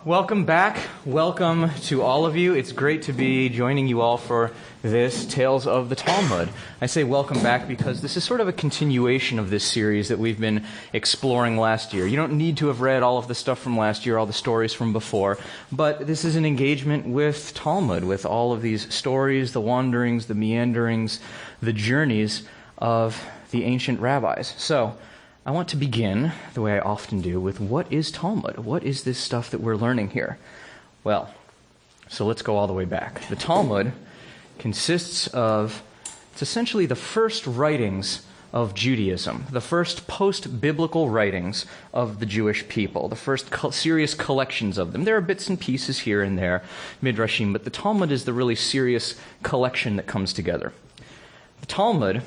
Welcome back. Welcome to all of you. It's great to be joining you all for this Tales of the Talmud. I say welcome back because this is sort of a continuation of this series that we've been exploring last year. You don't need to have read all of the stuff from last year, all the stories from before, but this is an engagement with Talmud, with all of these stories, the wanderings, the meanderings, the journeys of the ancient rabbis. So, I want to begin, the way I often do, with what is Talmud? What is this stuff that we're learning here? Well, so let's go all the way back. The Talmud consists of, it's essentially the first writings of Judaism, the first post-biblical writings of the Jewish people, the first serious collections of them. There are bits and pieces here and there, midrashim, but the Talmud is the really serious collection that comes together. The Talmud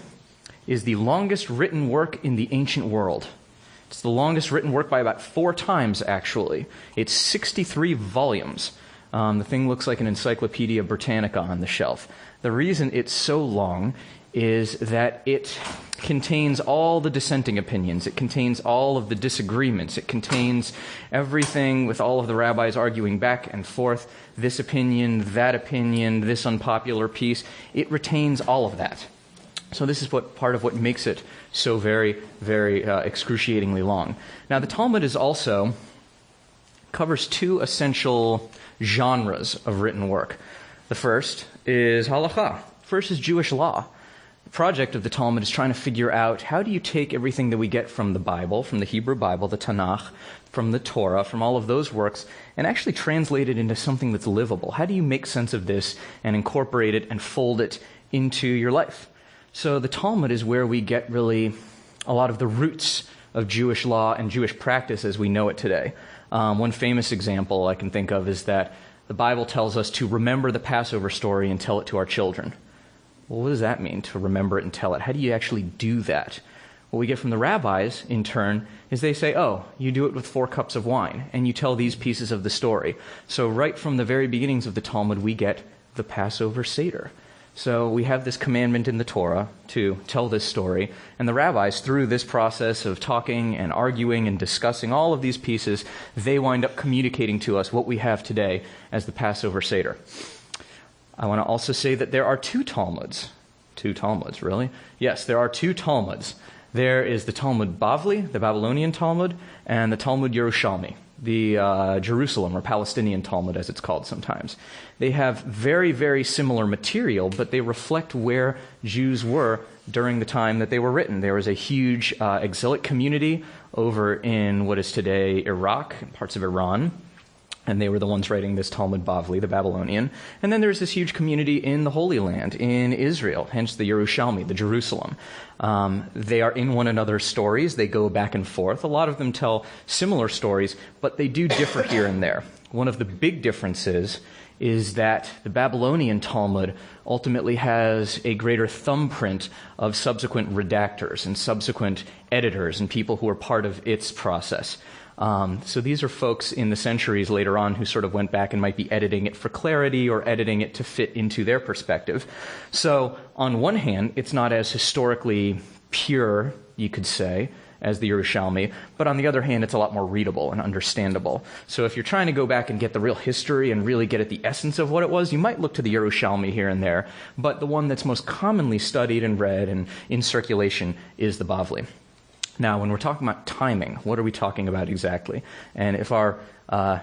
is the longest written work in the ancient world. It's the longest written work by about 4 times, actually. It's 63 volumes. The thing looks like an Encyclopedia Britannica on the shelf. The reason it's so long is that it contains all the dissenting opinions. It contains all of the disagreements. It contains everything with all of the rabbis arguing back and forth, this opinion, this unpopular piece. It retains all of that. So this is part of what makes it so very, very excruciatingly long. Now, the Talmud covers 2 essential genres of written work. The first is halakha. First is Jewish law. The project of the Talmud is trying to figure out how do you take everything that we get from the Bible, from the Hebrew Bible, the Tanakh, from the Torah, from all of those works, and actually translate it into something that's livable. How do you make sense of this and incorporate it and fold it into your life? So the Talmud is where we get really a lot of the roots of Jewish law and Jewish practice as we know it today. One famous example I can think of is that the Bible tells us to remember the Passover story and tell it to our children. Well, what does that mean, to remember it and tell it? How do you actually do that? What we get from the rabbis, in turn, is they say, oh, you do it with 4 cups of wine, and you tell these pieces of the story. So right from the very beginnings of the Talmud, we get the Passover Seder. So we have this commandment in the Torah to tell this story, and the rabbis, through this process of talking and arguing and discussing all of these pieces, they wind up communicating to us what we have today as the Passover Seder. I want to also say that there are 2 Talmuds. 2 Talmuds, really? Yes, there are 2 Talmuds. There is the Talmud Bavli, the Babylonian Talmud, and the Talmud Yerushalmi, the Jerusalem or Palestinian Talmud, as it's called sometimes. They have very, very similar material, but they reflect where Jews were during the time that they were written. There was a huge exilic community over in what is today Iraq, and parts of Iran, and they were the ones writing this Talmud Bavli, the Babylonian. And then there's this huge community in the Holy Land, in Israel, hence the Yerushalmi, the Jerusalem. They are in one another's stories. They go back and forth. A lot of them tell similar stories, but they do differ here and there. One of the big differences is that the Babylonian Talmud ultimately has a greater thumbprint of subsequent redactors and subsequent editors and people who are part of its process. So these are folks in the centuries later on who sort of went back and might be editing it for clarity or editing it to fit into their perspective. So on one hand, it's not as historically pure, you could say, as the Yerushalmi, but on the other hand, it's a lot more readable and understandable. So if you're trying to go back and get the real history and really get at the essence of what it was, you might look to the Yerushalmi here and there, but the one that's most commonly studied and read and in circulation is the Bavli. Now, when we're talking about timing, what are we talking about exactly? And if our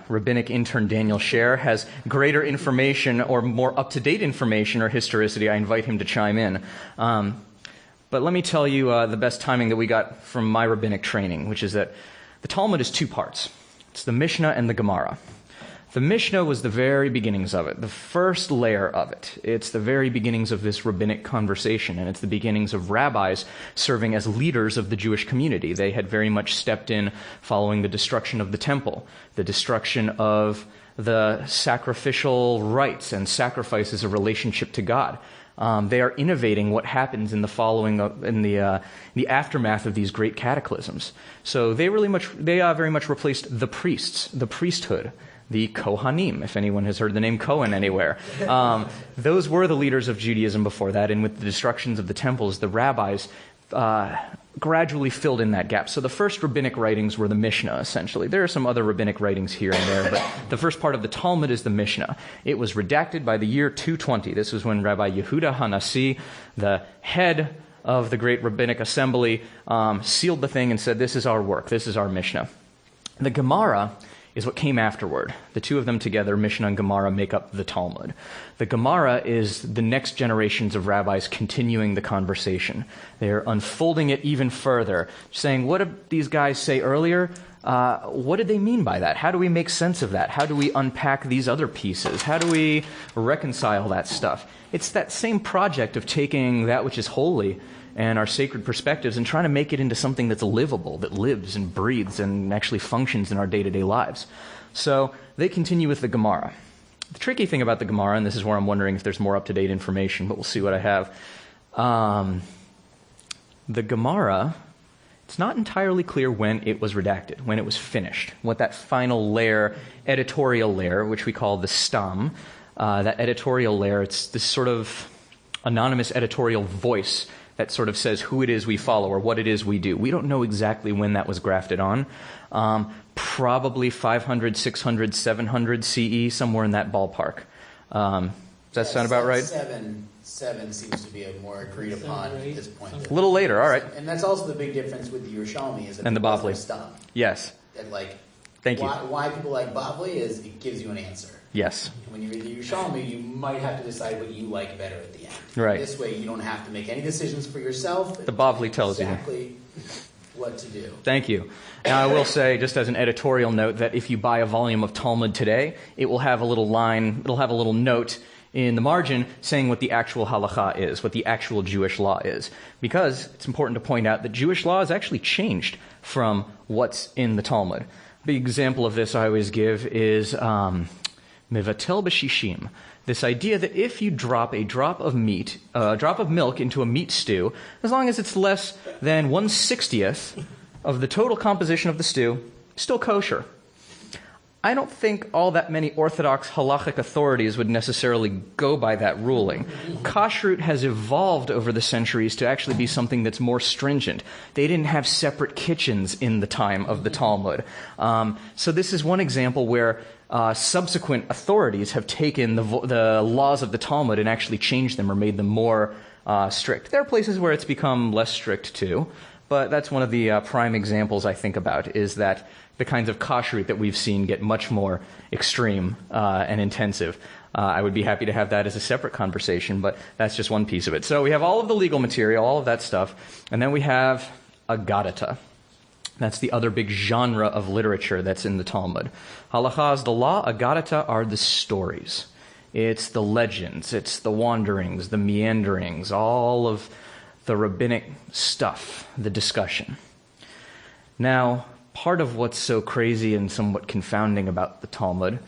rabbinic intern Daniel Scher has greater information or more up-to-date information or historicity, I invite him to chime in. But let me tell you the best timing that we got from my rabbinic training, which is that the Talmud is 2 parts. It's the Mishnah and the Gemara. The Mishnah was the very beginnings of it, the first layer of it. It's the very beginnings of this rabbinic conversation, and it's the beginnings of rabbis serving as leaders of the Jewish community. They had very much stepped in following the destruction of the temple, the destruction of the sacrificial rites and sacrifices of relationship to God. They are innovating what happens in the aftermath of these great cataclysms. So they very much replaced the priests, the priesthood, the Kohanim, if anyone has heard the name Cohen anywhere. Those were the leaders of Judaism before that, and with the destructions of the temples, the rabbis gradually filled in that gap. So the first rabbinic writings were the Mishnah, essentially. There are some other rabbinic writings here and there, but the first part of the Talmud is the Mishnah. It was redacted by the year 220. This was when Rabbi Yehuda Hanassi, the head of the great rabbinic assembly, sealed the thing and said, this is our work, this is our Mishnah. The Gemara is what came afterward. The two of them together, Mishnah and Gemara, make up the Talmud. The Gemara is the next generations of rabbis continuing the conversation. They're unfolding it even further, saying, what did these guys say earlier? What did they mean by that? How do we make sense of that? How do we unpack these other pieces? How do we reconcile that stuff? It's that same project of taking that which is holy and our sacred perspectives and trying to make it into something that's livable, that lives and breathes and actually functions in our day-to-day lives. So they continue with the Gemara. The tricky thing about the Gemara, and this is where I'm wondering if there's more up-to-date information, but we'll see what I have. The Gemara, it's not entirely clear when it was redacted, when it was finished, what that final layer, editorial layer, which we call the stam, that editorial layer, it's this sort of anonymous editorial voice that sort of says who it is we follow or what it is we do. We don't know exactly when that was grafted on. Probably 500, 600, 700 CE, somewhere in that ballpark. Does that sound about right? Seven seems to be a more agreed upon at this point. A little later, all right. And that's also the big difference with the Yerushalmi is that and the Bavli. Stam. Yes. That like, thank you. Why people like Bavli is it gives you an answer. Yes. And when you read the Yerushalmi, you might have to decide what you like better at the end. Right. This way, you don't have to make any decisions for yourself. The Bavli tells exactly what to do. Thank you. Now, I will say, just as an editorial note, that if you buy a volume of Talmud today, it will have a little line, it'll have a little note in the margin saying what the actual halakha is, what the actual Jewish law is. Because it's important to point out that Jewish law has actually changed from what's in the Talmud. The example of this I always give is Mevatel b'shishim. This idea that if you drop a drop of milk into a meat stew, as long as it's less than 1/60th of the total composition of the stew, still kosher. I don't think all that many Orthodox halachic authorities would necessarily go by that ruling. Kashrut has evolved over the centuries to actually be something that's more stringent. They didn't have separate kitchens in the time of the Talmud. So this is one example where subsequent authorities have taken the laws of the Talmud and actually changed them or made them more strict. There are places where it's become less strict too, but that's one of the prime examples I think about, is that the kinds of kashrut that we've seen get much more extreme and intensive. I would be happy to have that as a separate conversation, but that's just one piece of it. So we have all of the legal material, all of that stuff, and then we have Agadata. That's the other big genre of literature that's in the Talmud. Halakha is the law, Agadata are the stories. It's the legends, it's the wanderings, the meanderings, all of the rabbinic stuff, the discussion. Now, part of what's so crazy and somewhat confounding about the Talmud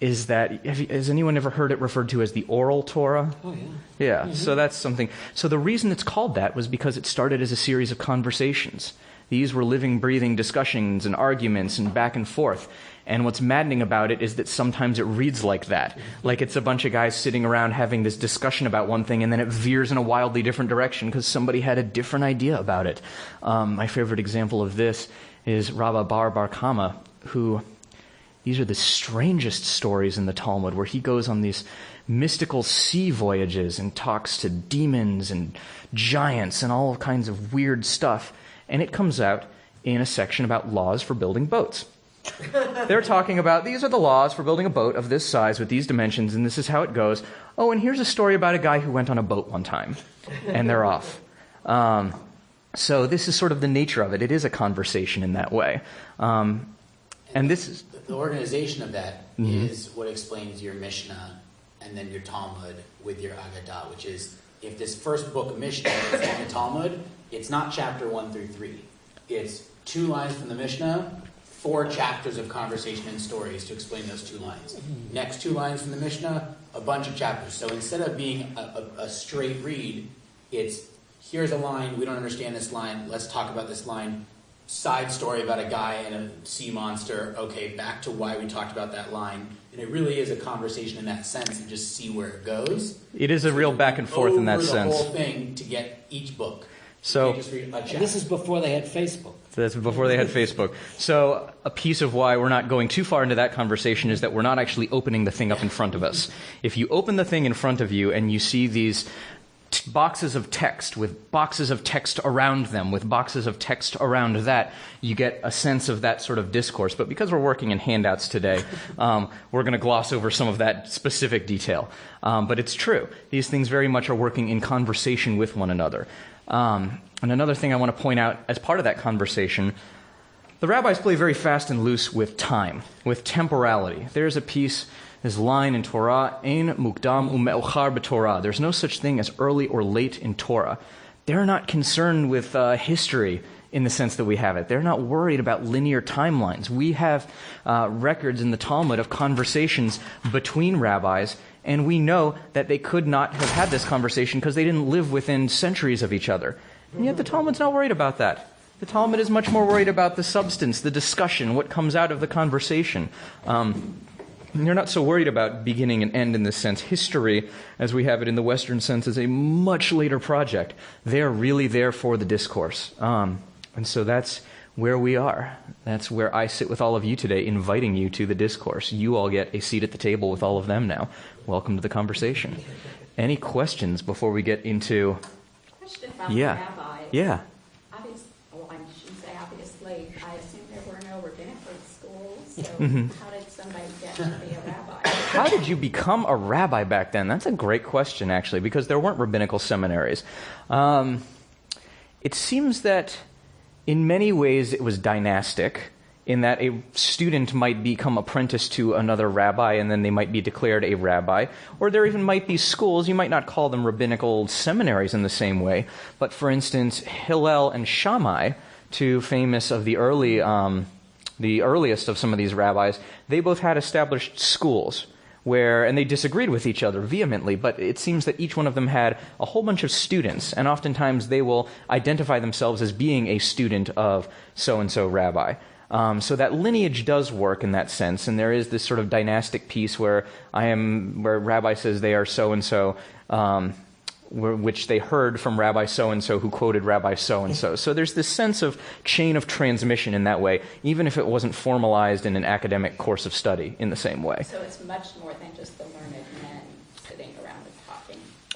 is that, has anyone ever heard it referred to as the oral Torah? Oh, yeah. Yeah, Mm-hmm. so that's something. So the reason it's called that was because it started as a series of conversations. These were living, breathing discussions and arguments and back and forth. And what's maddening about it is that sometimes it reads like that. Like it's a bunch of guys sitting around having this discussion about one thing and then it veers in a wildly different direction because somebody had a different idea about it. My favorite example of this is Rabbi Bar Kama, who, these are the strangest stories in the Talmud, where he goes on these mystical sea voyages and talks to demons and giants and all kinds of weird stuff. And it comes out in a section about laws for building boats. They're talking about, these are the laws for building a boat of this size with these dimensions, and this is how it goes. Oh, and here's a story about a guy who went on a boat one time. And they're off. So this is sort of the nature of it. It is a conversation in that way. And this is... The organization of that is what explains your Mishnah and then your Talmud with your Agadah, which is, if this first book of Mishnah is in the Talmud, it's not chapter 1 through 3. It's 2 lines from the Mishnah, 4 chapters of conversation and stories to explain those 2 lines. Next 2 lines from the Mishnah, a bunch of chapters. So instead of being a straight read, it's, here's a line, we don't understand this line, let's talk about this line. Side story about a guy and a sea monster. Okay, back to why we talked about that line. And it really is a conversation in that sense, and just see where it goes. It is a real back and forth in that sense. The whole thing to get each book. So You can't just read a chapter. This is before they had Facebook. that's before they had Facebook. So a piece of why we're not going too far into that conversation is that we're not actually opening the thing up in front of us. If you open the thing in front of you and you see these boxes of text with boxes of text around them, with boxes of text around that, you get a sense of that sort of discourse. But because we're working in handouts today, we're going to gloss over some of that specific detail. But it's true. These things very much are working in conversation with one another. And another thing I want to point out as part of that conversation, the rabbis play very fast and loose with time, with temporality. There's a piece, this line in Torah, Ein mukdam u'me'ochar b'Torah. There's no such thing as early or late in Torah. They're not concerned with history in the sense that we have it. They're not worried about linear timelines. We have records in the Talmud of conversations between rabbis, and we know that they could not have had this conversation because they didn't live within centuries of each other. And yet the Talmud's not worried about that. The Talmud is much more worried about the substance, the discussion, what comes out of the conversation. They're not so worried about beginning and end in this sense. History, as we have it in the Western sense, is a much later project. They're really there for the discourse. And so that's where we are. That's where I sit with all of you today, inviting you to the discourse. You all get a seat at the table with all of them now. Welcome to the conversation. Any questions before we get into... Question about Yeah. the rabbi. Yeah. I shouldn't say obviously. I assume there were no rabbinical schools. So Mm-hmm. how did somebody get to be a rabbi? How did you become a rabbi back then? That's a great question, actually, because there weren't rabbinical seminaries. It seems that in many ways it was dynastic, in that a student might become apprenticed to another rabbi and then they might be declared a rabbi. Or there even might be schools, you might not call them rabbinical seminaries in the same way, but for instance, Hillel and Shammai, two famous of the earliest of some of these rabbis, they both had established schools and they disagreed with each other vehemently, but it seems that each one of them had a whole bunch of students, and oftentimes they will identify themselves as being a student of so-and-so rabbi. So that lineage does work in that sense, and there is this sort of dynastic piece where Rabbi says they are so-and-so, which they heard from Rabbi so-and-so who quoted Rabbi so-and-so. So there's this sense of chain of transmission in that way, even if it wasn't formalized in an academic course of study in the same way. So it's much more than just the learned men sitting around and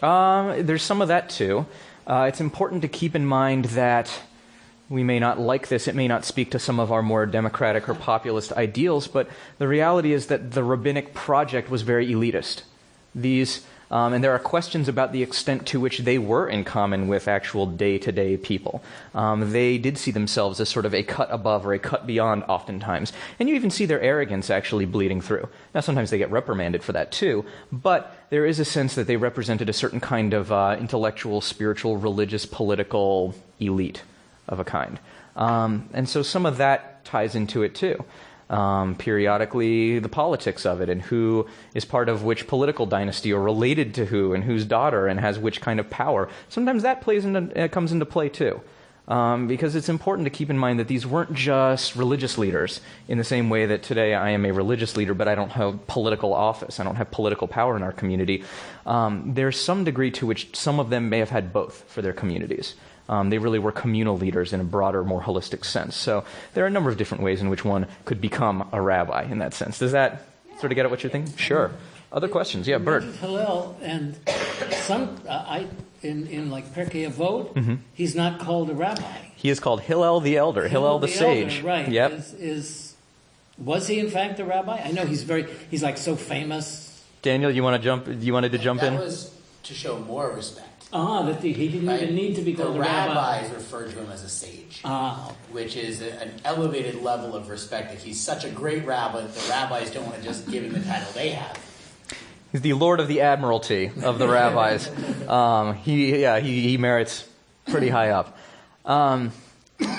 talking. There's some of that too. It's important to keep in mind that we may not like this, it may not speak to some of our more democratic or populist ideals, but the reality is that the rabbinic project was very elitist. And there are questions about the extent to which they were in common with actual day-to-day people. They did see themselves as sort of a cut above or a cut beyond oftentimes. And you even see their arrogance actually bleeding through. Now, sometimes they get reprimanded for that too, but there is a sense that they represented a certain kind of intellectual, spiritual, religious, political elite of a kind. And so some of that ties into it too. Periodically the politics of it and who is part of which political dynasty or related to who and whose daughter and has which kind of power. Sometimes that comes into play too. Because it's important to keep in mind that these weren't just religious leaders in the same way that today I am a religious leader, but I don't have political office. I don't have political power in our community. There's some degree to which some of them may have had both for their communities. They really were communal leaders in a broader, more holistic sense. So there are a number of different ways in which one could become a rabbi in that sense. Does that sort of get at what you're thinking? Sure. Other questions? Yeah, Bert. Hillel, and some in like Pirkei Avot, he's not called a rabbi. He is called Hillel the Elder, Hillel the Sage. Elder, right? Yep. Was he in fact a rabbi? I know he's like so famous. Daniel, you wanted to jump in? That was to show more respect. That he didn't even need to be called a rabbi. The rabbis referred to him as a sage, which is an elevated level of respect. If he's such a great rabbi, the rabbis don't want to just give him the title they have. He's the Lord of the Admiralty of the rabbis. He merits pretty high up.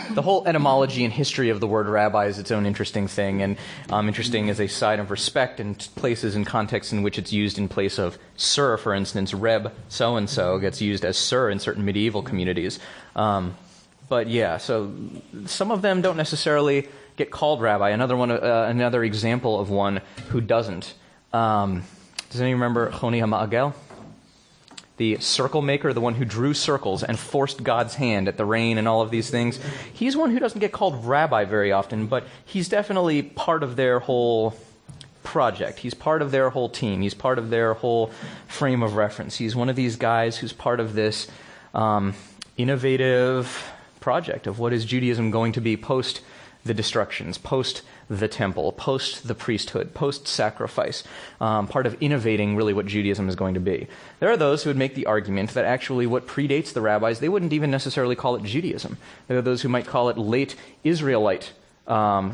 The whole etymology and history of the word rabbi is its own interesting thing, and interesting as a sign of respect and places and contexts in which it's used in place of sir, for instance. Reb so-and-so gets used as sir in certain medieval communities. But yeah, so some of them don't necessarily get called rabbi. Another example of one who doesn't. Does anyone remember Choni HaMa'agel? the circle maker, the one who drew circles and forced God's hand at the rain and all of these things, he's one who doesn't get called rabbi very often, but he's definitely part of their whole project. He's part of their whole team. He's part of their whole frame of reference. He's one of these guys who's part of this innovative project of what is Judaism going to be post the destructions, post the temple, post the priesthood, post sacrifice, part of innovating really what Judaism is going to be. There are those who would make the argument that actually what predates the rabbis, they wouldn't even necessarily call it Judaism. There are those who might call it late Israelite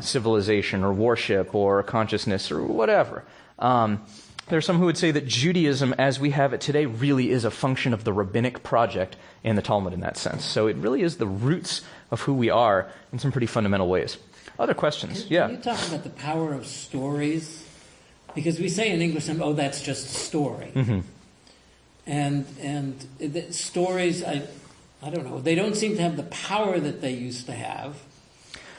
civilization or worship or consciousness or whatever. There are some who would say that Judaism as we have it today really is a function of the rabbinic project in the Talmud in that sense. So it really is the roots of who we are in some pretty fundamental ways. Other questions? Can you talk about the power of stories? Because we say in English, oh, that's just a story. Mm-hmm. And the stories, I don't know, they don't seem to have the power that they used to have.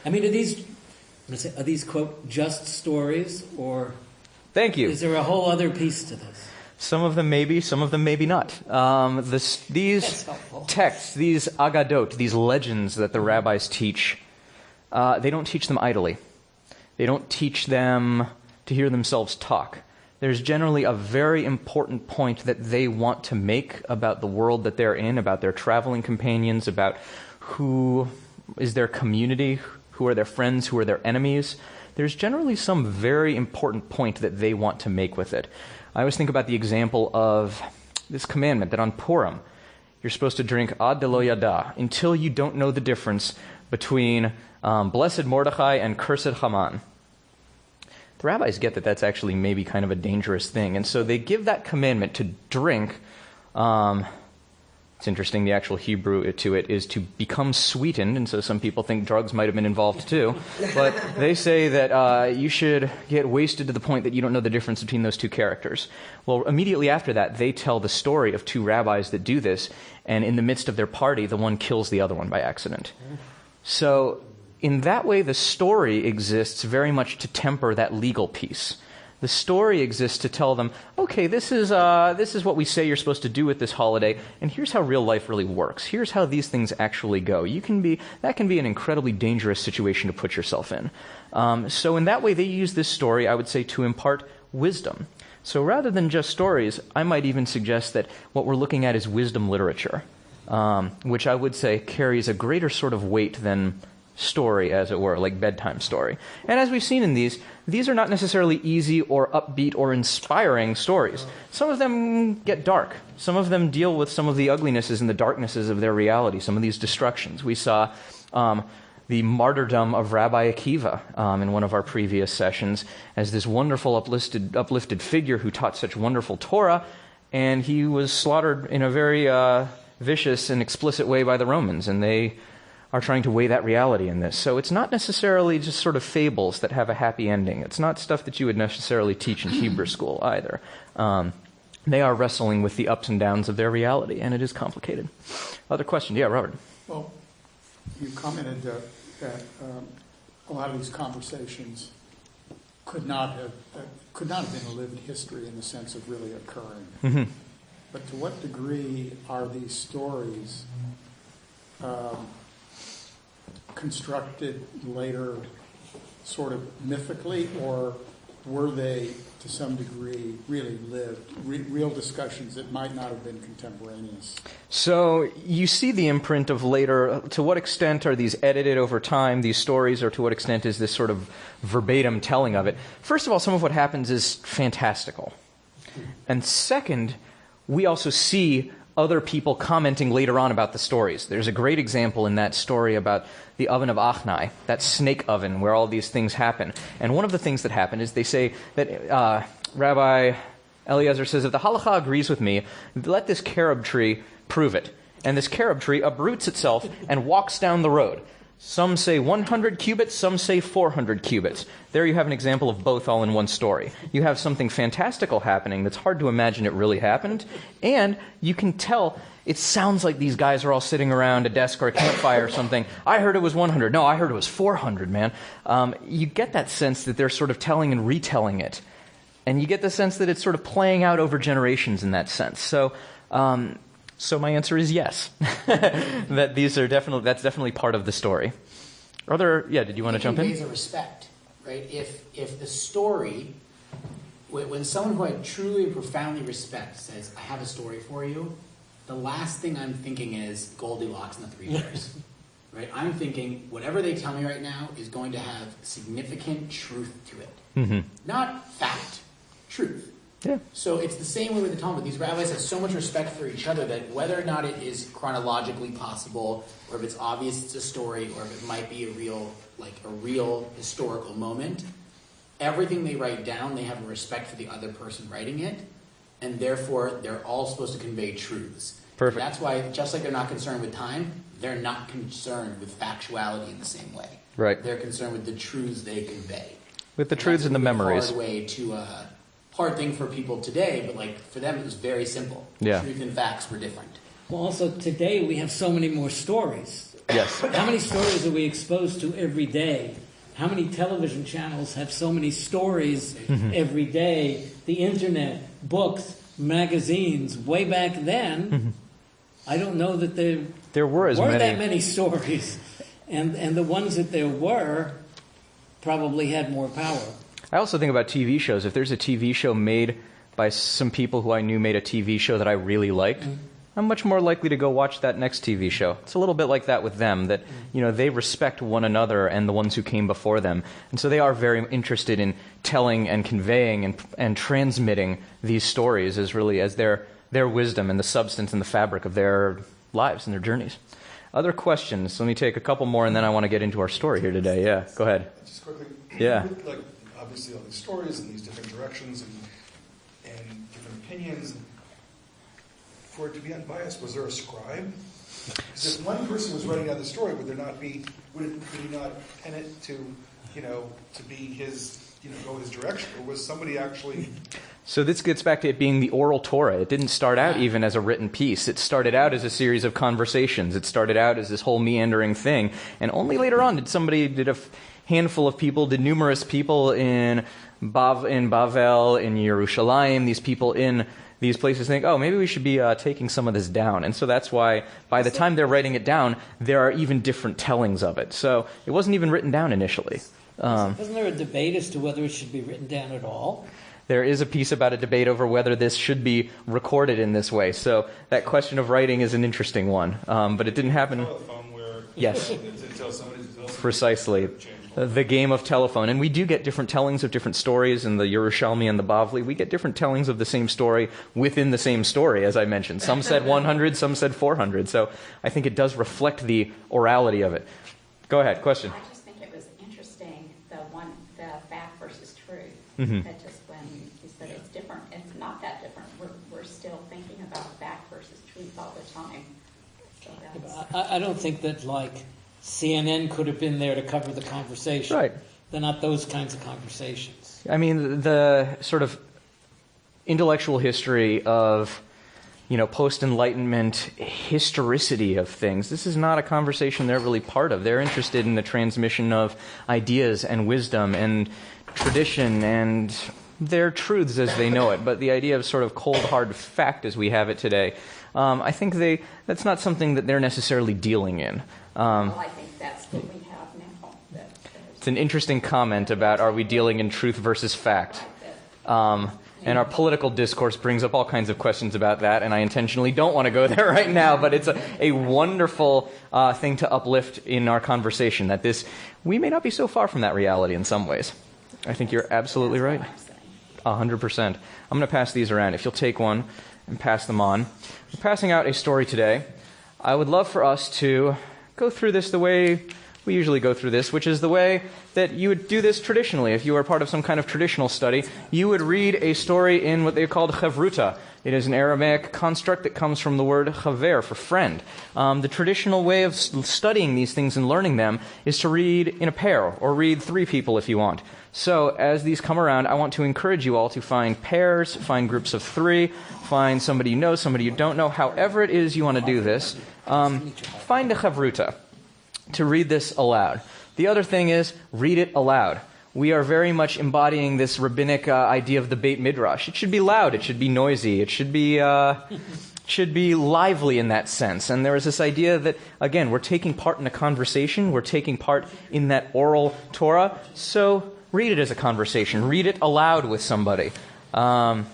I mean, are these, quote, just stories, or Thank you. is there a whole other piece to this? Some of them maybe, some of them maybe not. These texts, these agadot, these legends that the rabbis teach, they don't teach them idly. They don't teach them to hear themselves talk. There's generally a very important point that they want to make about the world that they're in, about their traveling companions, about who is their community, who are their friends, who are their enemies. There's generally some very important point that they want to make with it. I always think about the example of this commandment that on Purim, you're supposed to drink ad de lo yada, until you don't know the difference between blessed Mordechai and cursed Haman. The rabbis get that that's actually maybe kind of a dangerous thing, and so they give that commandment to drink. It's interesting, the actual Hebrew to it is to become sweetened, and so some people think drugs might have been involved too. But they say that you should get wasted to the point that you don't know the difference between those two characters. Well, immediately after that, they tell the story of two rabbis that do this, and in the midst of their party, the one kills the other one by accident. So in that way, the story exists very much to temper that legal piece. The story exists to tell them, okay, this is what we say you're supposed to do with this holiday, and here's how real life really works. Here's how these things actually go. That can be an incredibly dangerous situation to put yourself in. So in that way, they use this story, I would say, to impart wisdom. So rather than just stories, I might even suggest that what we're looking at is wisdom literature, which I would say carries a greater sort of weight than story, as it were, like bedtime story. And as we've seen in these are not necessarily easy or upbeat or inspiring stories. Some of them get dark. Some of them deal with some of the uglinesses and the darknesses of their reality, some of these destructions. We saw the martyrdom of Rabbi Akiva in one of our previous sessions as this wonderful uplifted figure who taught such wonderful Torah, and he was slaughtered in a very vicious and explicit way by the Romans, and they are trying to weigh that reality in this. So it's not necessarily just sort of fables that have a happy ending. It's not stuff that you would necessarily teach in Hebrew school either. They are wrestling with the ups and downs of their reality, and it is complicated. Other question? Yeah, Robert. Well, you commented that a lot of these conversations could not have been a lived history in the sense of really occurring. Mm-hmm. But to what degree are these stories constructed later sort of mythically, or were they to some degree really lived, real discussions that might not have been contemporaneous? So you see the imprint of later. To what extent are these edited over time, these stories, or to what extent is this sort of verbatim telling of it? First of all, some of what happens is fantastical. And second, we also see other people commenting later on about the stories. There's a great example in that story about the oven of Achnai, that snake oven where all these things happen. And one of the things that happen is they say that Rabbi Eliezer says, if the halacha agrees with me, let this carob tree prove it. And this carob tree uproots itself and walks down the road. Some say 100 cubits, some say 400 cubits. There you have an example of both all in one story. You have something fantastical happening that's hard to imagine it really happened, and you can tell it sounds like these guys are all sitting around a desk or a campfire or something. I heard it was 100. No, I heard it was 400, man. You get that sense that they're sort of telling and retelling it. And you get the sense that it's sort of playing out over generations in that sense. So So my answer is yes. That's definitely part of the story. Did you want to jump in? Ways of respect, right? If the story, when someone who I truly and profoundly respect says, I have a story for you, the last thing I'm thinking is Goldilocks and the Three Bears. Right? I'm thinking whatever they tell me right now is going to have significant truth to it. Mm-hmm. Not fact, truth. Yeah. So it's the same way with the Talmud. These rabbis have so much respect for each other that whether or not it is chronologically possible, or if it's obvious it's a story, or if it might be a real historical moment, everything they write down, they have a respect for the other person writing it, and therefore they're all supposed to convey truths. Perfect. That's why, just like they're not concerned with time, they're not concerned with factuality in the same way. Right. They're concerned with the truths they convey. With the truths and the memories. Hard thing for people today, but for them it was very simple. Yeah. Truth and facts were different. Well, also today we have so many more stories. Yes. How many stories are we exposed to every day? How many television channels have so many stories every day? The internet, books, magazines. Way back then, I don't know that there were that many stories. And the ones that there were probably had more power. I also think about TV shows. If there's a TV show made by some people who I knew made a TV show that I really liked, I'm much more likely to go watch that next TV show. It's a little bit like that with them, that they respect one another and the ones who came before them. And so they are very interested in telling and conveying and transmitting these stories as their wisdom and the substance and the fabric of their lives and their journeys. Other questions? Let me take a couple more, and then I want to get into our story here today. Yeah, go ahead. Just quickly. Yeah. Obviously all these stories and these different directions and different opinions. For it to be unbiased, was there a scribe? Because if one person was writing down the story, would he not pen it to be his, go his direction? Or was somebody actually... So this gets back to it being the oral Torah. It didn't start out even as a written piece. It started out as a series of conversations. It started out as this whole meandering thing. And only later on did a handful of people, did numerous people in Bavel, in Yerushalayim, these people in these places think, maybe we should be taking some of this down. And so that's why by the time they're writing it down, there are even different tellings of it. So it wasn't even written down initially. Wasn't there a debate as to whether it should be written down at all? There is a piece about a debate over whether this should be recorded in this way. So that question of writing is an interesting one. But it didn't happen. Yes. Precisely. The game of telephone. And we do get different tellings of different stories in the Yerushalmi and the Bavli. We get different tellings of the same story within the same story, as I mentioned. Some said 100, some said 400. So I think it does reflect the orality of it. Go ahead, question. I just think it was interesting, the fact versus truth. That just when you said it's different, it's not that different. We're still thinking about fact versus truth all the time. So I don't think that CNN could have been there to cover the conversation. Right. They're not those kinds of conversations. I mean, the sort of intellectual history of, post-Enlightenment historicity of things, this is not a conversation they're really part of. They're interested in the transmission of ideas and wisdom and tradition and their truths as they know it. But the idea of sort of cold, hard fact as we have it today, I think that's not something that they're necessarily dealing in. I think that's what we have now. It's an interesting comment about are we dealing in truth versus fact. And our political discourse brings up all kinds of questions about that, and I intentionally don't want to go there right now, but it's a wonderful thing to uplift in our conversation, that we may not be so far from that reality in some ways. I think you're absolutely right. 100%. I'm going to pass these around. If you'll take one and pass them on. We're passing out a story today. I would love for us to go through this the way we usually go through this, which is the way that you would do this traditionally. If you were part of some kind of traditional study, you would read a story in what they called chavruta. It is an Aramaic construct that comes from the word chaver, for friend. The traditional way of studying these things and learning them is to read in a pair, or read 3 people if you want. So as these come around, I want to encourage you all to find pairs, find groups of 3, find somebody you know, somebody you don't know, however it is you want to do this. Find a chavruta to read this aloud. The other thing is, read it aloud. We are very much embodying this rabbinic idea of the Beit Midrash. It should be loud, it should be noisy, it should be should be lively in that sense. And there is this idea that, again, we're taking part in a conversation. We're taking part in that oral Torah. So read it as a conversation. Read it aloud with somebody. And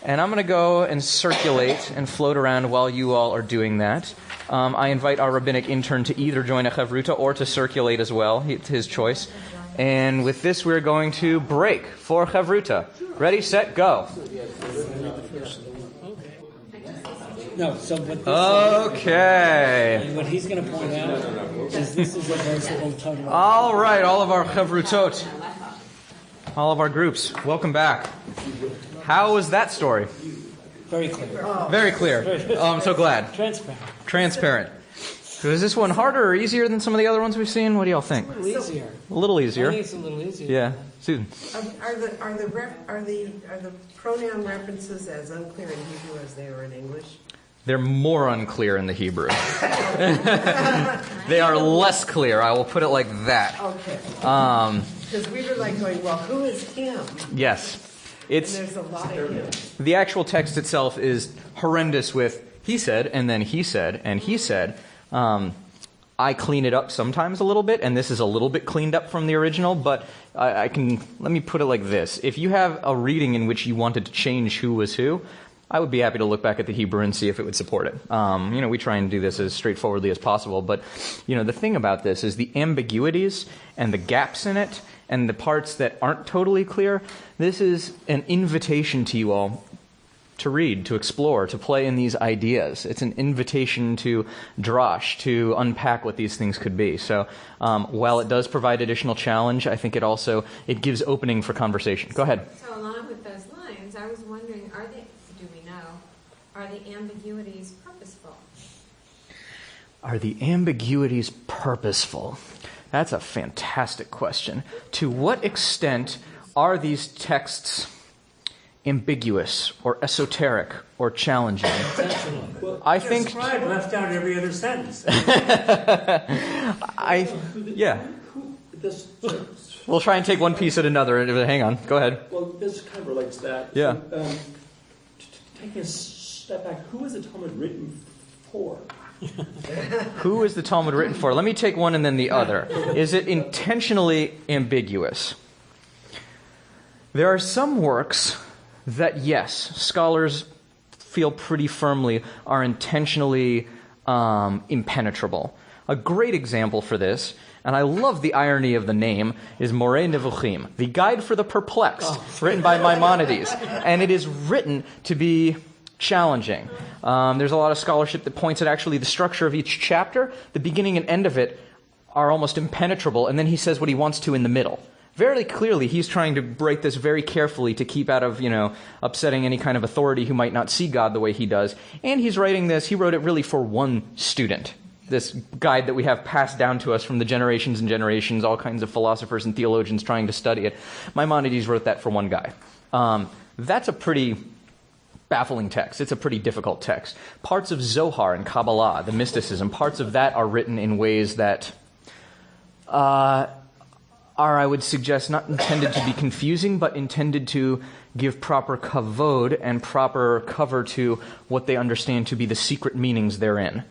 I'm going to go and circulate and float around while you all are doing that. I invite our rabbinic intern to either join a chavruta or to circulate as well. It's his choice. And with this, we're going to break for chavruta. Ready, set, go. No, so what this Okay. what he's going to point out is this is a verse that we'll talk about. All right, all of our chavrutot, all of our groups, welcome back. How was that story? Very clear. Very clear. Oh, I'm so glad. Transparent. So is this one harder or easier than some of the other ones we've seen? What do y'all think? A little easier. A little easier. I think it's a little easier. Yeah. Susan. Are the pronoun references as unclear in Hebrew as they are in English? They're more unclear in the Hebrew. They are less clear. I will put it like that. Okay. Because we were like going, well, who is him? Yes. And there's a lot of him. The actual text itself is horrendous with he said, and then he said, and he said. I clean it up sometimes a little bit, and this is a little bit cleaned up from the original, but let me put it like this. If you have a reading in which you wanted to change who was who, I would be happy to look back at the Hebrew and see if it would support it. We try and do this as straightforwardly as possible, but, the thing about this is the ambiguities and the gaps in it and the parts that aren't totally clear, this is an invitation to you all to read, to explore, to play in these ideas. It's an invitation to drash, to unpack what these things could be. So while it does provide additional challenge, I think it gives opening for conversation. Go ahead. So along with those lines, I was wondering, are the ambiguities purposeful? Are the ambiguities purposeful? That's a fantastic question. To what extent are these texts ambiguous or esoteric or challenging? Well, I think scribe left out every other sentence. We'll try and take one piece at another. Hang on. Go ahead. Well, this kind of relates to that. Yeah. So, taking a step back, who is the Talmud written for? Who is the Talmud written for? Let me take one and then the other. Is it intentionally ambiguous? There are some works that, yes, scholars feel pretty firmly are intentionally impenetrable. A great example for this, and I love the irony of the name, is Moreh Nevuchim, the Guide for the Perplexed, written by Maimonides. And it is written to be challenging. There's a lot of scholarship that points at actually the structure of each chapter. The beginning and end of it are almost impenetrable, and then he says what he wants to in the middle. Very clearly, he's trying to break this very carefully to keep out of, upsetting any kind of authority who might not see God the way he does. And he wrote it really for one student. This guide that we have passed down to us from the generations and generations, all kinds of philosophers and theologians trying to study it. Maimonides wrote that for one guy. That's a pretty baffling text. It's a pretty difficult text. Parts of Zohar and Kabbalah, the mysticism, parts of that are written in ways that are, I would suggest, not intended to be confusing, but intended to give proper kavod and proper cover to what they understand to be the secret meanings therein.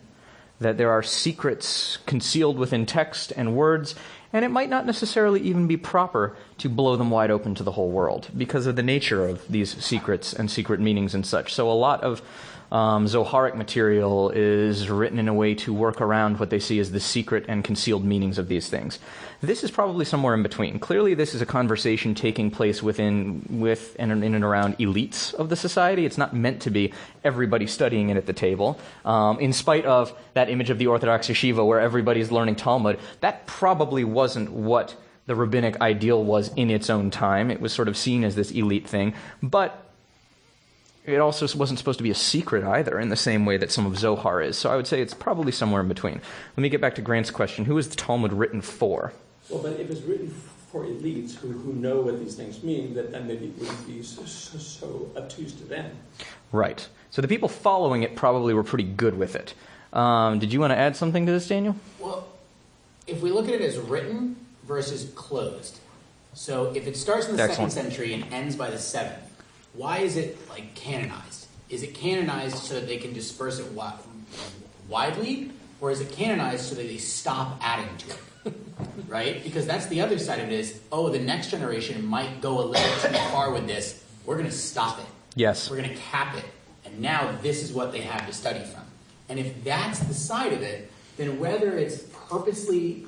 That there are secrets concealed within text and words, and it might not necessarily even be proper to blow them wide open to the whole world because of the nature of these secrets and secret meanings and such. So a lot of Zoharic material is written in a way to work around what they see as the secret and concealed meanings of these things. This is probably somewhere in between. Clearly, this is a conversation taking place with and around elites of the society. It's not meant to be everybody studying it at the table. In spite of that image of the Orthodox yeshiva where everybody's learning Talmud, that probably wasn't what the rabbinic ideal was in its own time. It was sort of seen as this elite thing. But it also wasn't supposed to be a secret either in the same way that some of Zohar is. So I would say it's probably somewhere in between. Let me get back to Grant's question. Who is the Talmud written for? Well, but if it's written for elites who know what these things mean, that then maybe it wouldn't be so obtuse to them. Right. So the people following it probably were pretty good with it. Did you want to add something to this, Daniel? Well, if we look at it as written versus closed, so if it starts in the Excellent. 2nd century and ends by the 7th, why is it canonized? Is it canonized so that they can disperse it widely, or is it canonized so that they stop adding to it? Right? Because that's the other side of it is, the next generation might go a little too far with this. We're going to stop it. Yes. We're going to cap it. And now this is what they have to study from. And if that's the side of it, then whether it's purposely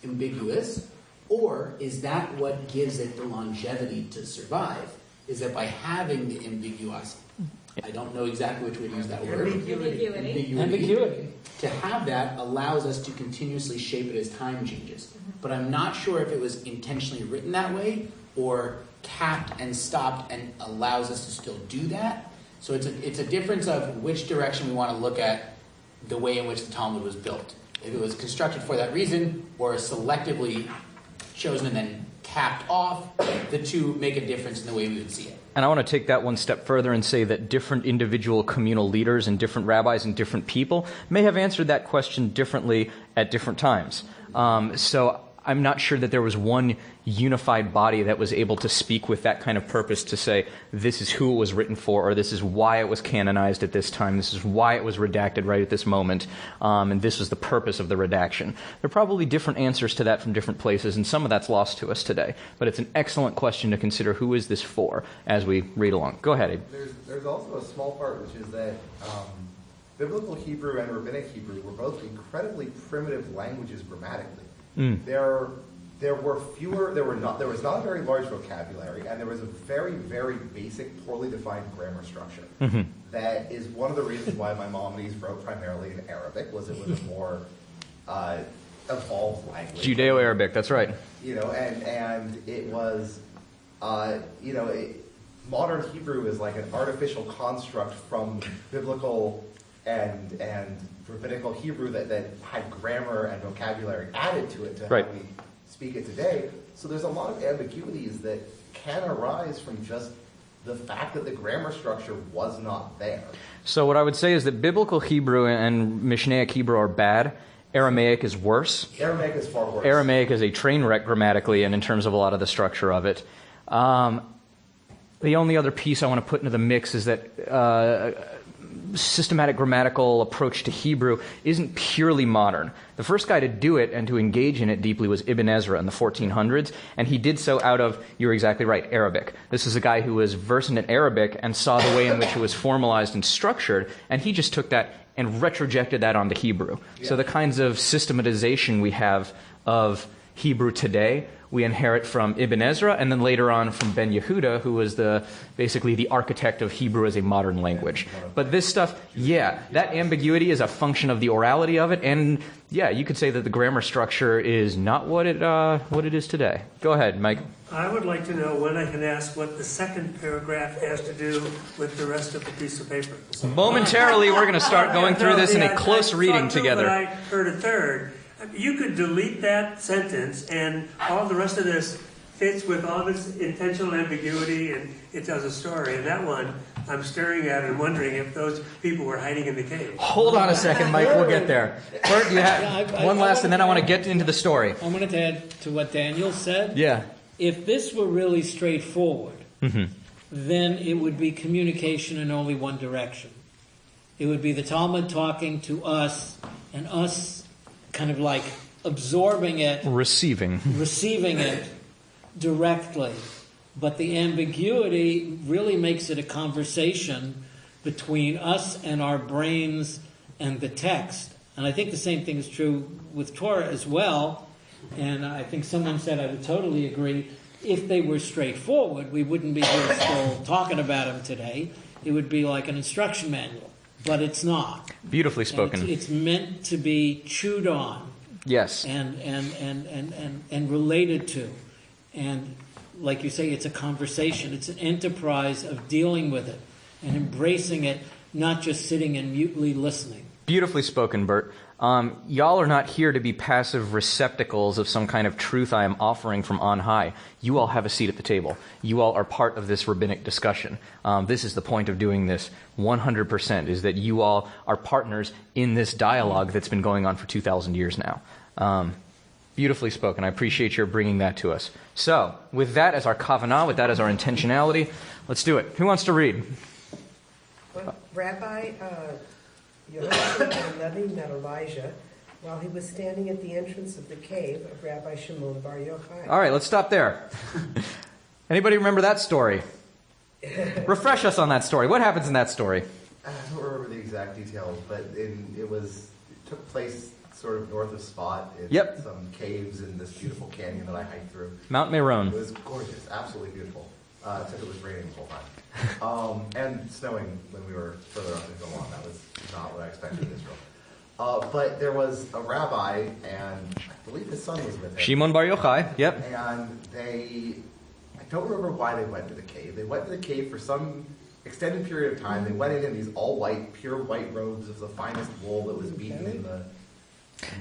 ambiguous or is that what gives it the longevity to survive, is that by having the ambiguous, I don't know exactly which way to use that word. Ambiguity. To have that allows us to continuously shape it as time changes. But I'm not sure if it was intentionally written that way or capped and stopped and allows us to still do that. So it's a difference of which direction we want to look at the way in which the Talmud was built. If it was constructed for that reason or selectively chosen and then capped off, the two make a difference in the way we would see it. And I want to take that one step further and say that different individual communal leaders and different rabbis and different people may have answered that question differently at different times. So I'm not sure that there was one unified body that was able to speak with that kind of purpose to say, this is who it was written for, or this is why it was canonized at this time, this is why it was redacted right at this moment, and this was the purpose of the redaction. There are probably different answers to that from different places, and some of that's lost to us today. But it's an excellent question to consider, who is this for, as we read along. Go ahead, Abe. There's also a small part, which is that Biblical Hebrew and Rabbinic Hebrew were both incredibly primitive languages grammatically. There was not a very large vocabulary, and there was a very, very basic, poorly defined grammar structure. That is one of the reasons why Maimonides wrote primarily in Arabic, was it was a more evolved language. Judeo-Arabic, that's right. And it was, modern Hebrew is like an artificial construct from biblical and rabbinical Hebrew that had grammar and vocabulary added to it to how we speak it today. So there's a lot of ambiguities that can arise from just the fact that the grammar structure was not there. So what I would say is that Biblical Hebrew and Mishnaic Hebrew are bad. Aramaic is worse. Aramaic is far worse. Aramaic is a train wreck grammatically and in terms of a lot of the structure of it. The only other piece I want to put into the mix is that systematic grammatical approach to Hebrew isn't purely modern. The first guy to do it and to engage in it deeply was Ibn Ezra in the 1400s, and he did so out of, you're exactly right, Arabic. This is a guy who was versant in Arabic and saw the way in which it was formalized and structured, and he just took that and retrojected that onto Hebrew. Yeah. So the kinds of systematization we have of Hebrew today, we inherit from Ibn Ezra, and then later on from Ben Yehuda, who was basically the architect of Hebrew as a modern language. But this stuff, that ambiguity is a function of the orality of it, and you could say that the grammar structure is not what it is today. Go ahead, Mike. I would like to know when I can ask what the second paragraph has to do with the rest of the piece of paper. Momentarily, we're going to start going through this in a close reading together. But I heard a third. You could delete that sentence and all the rest of this fits with all this intentional ambiguity and it tells a story. And that one, I'm staring at and wondering if those people were hiding in the cave. Hold on a second, Mike. We'll get there. Bert, you have one last, and then I want to get into the story. I wanted to add to what Daniel said. Yeah. If this were really straightforward, then it would be communication in only one direction. It would be the Talmud talking to us and us kind of like absorbing it. Receiving it directly. But the ambiguity really makes it a conversation between us and our brains and the text. And I think the same thing is true with Torah as well. And I think someone said, I would totally agree, if they were straightforward, we wouldn't be here still talking about them today. It would be like an instruction manual. But it's not. Beautifully spoken. It's meant to be chewed on. Yes. And related to. And like you say, it's a conversation. It's an enterprise of dealing with it and embracing it, not just sitting and mutely listening. Beautifully spoken, Bert. Y'all are not here to be passive receptacles of some kind of truth I am offering from on high. You all have a seat at the table. You all are part of this rabbinic discussion. This is the point of doing this 100%, is that you all are partners in this dialogue that's been going on for 2,000 years now. Beautifully spoken. I appreciate your bringing that to us. So, with that as our kavanah, with that as our intentionality, let's do it. Who wants to read? Rabbi Yochanan ben Levi met Elijah while he was standing at the entrance of the cave of Rabbi Shimon bar Yochai. All right, let's stop there. Anybody remember that story? Refresh us on that story. What happens in that story? I don't remember the exact details, but it took place sort of north of Spot in some caves in this beautiful canyon that I hiked through. Mount Meron. It was gorgeous, absolutely beautiful. Except it was raining the whole time. And snowing when we were further up in Golan. That was not what I expected in Israel. But there was a rabbi, and I believe his son was with him. Shimon bar Yochai, yep. And I don't remember why they went to the cave. They went to the cave for some extended period of time. They went in these all-white, pure white robes of the finest wool that was beaten in the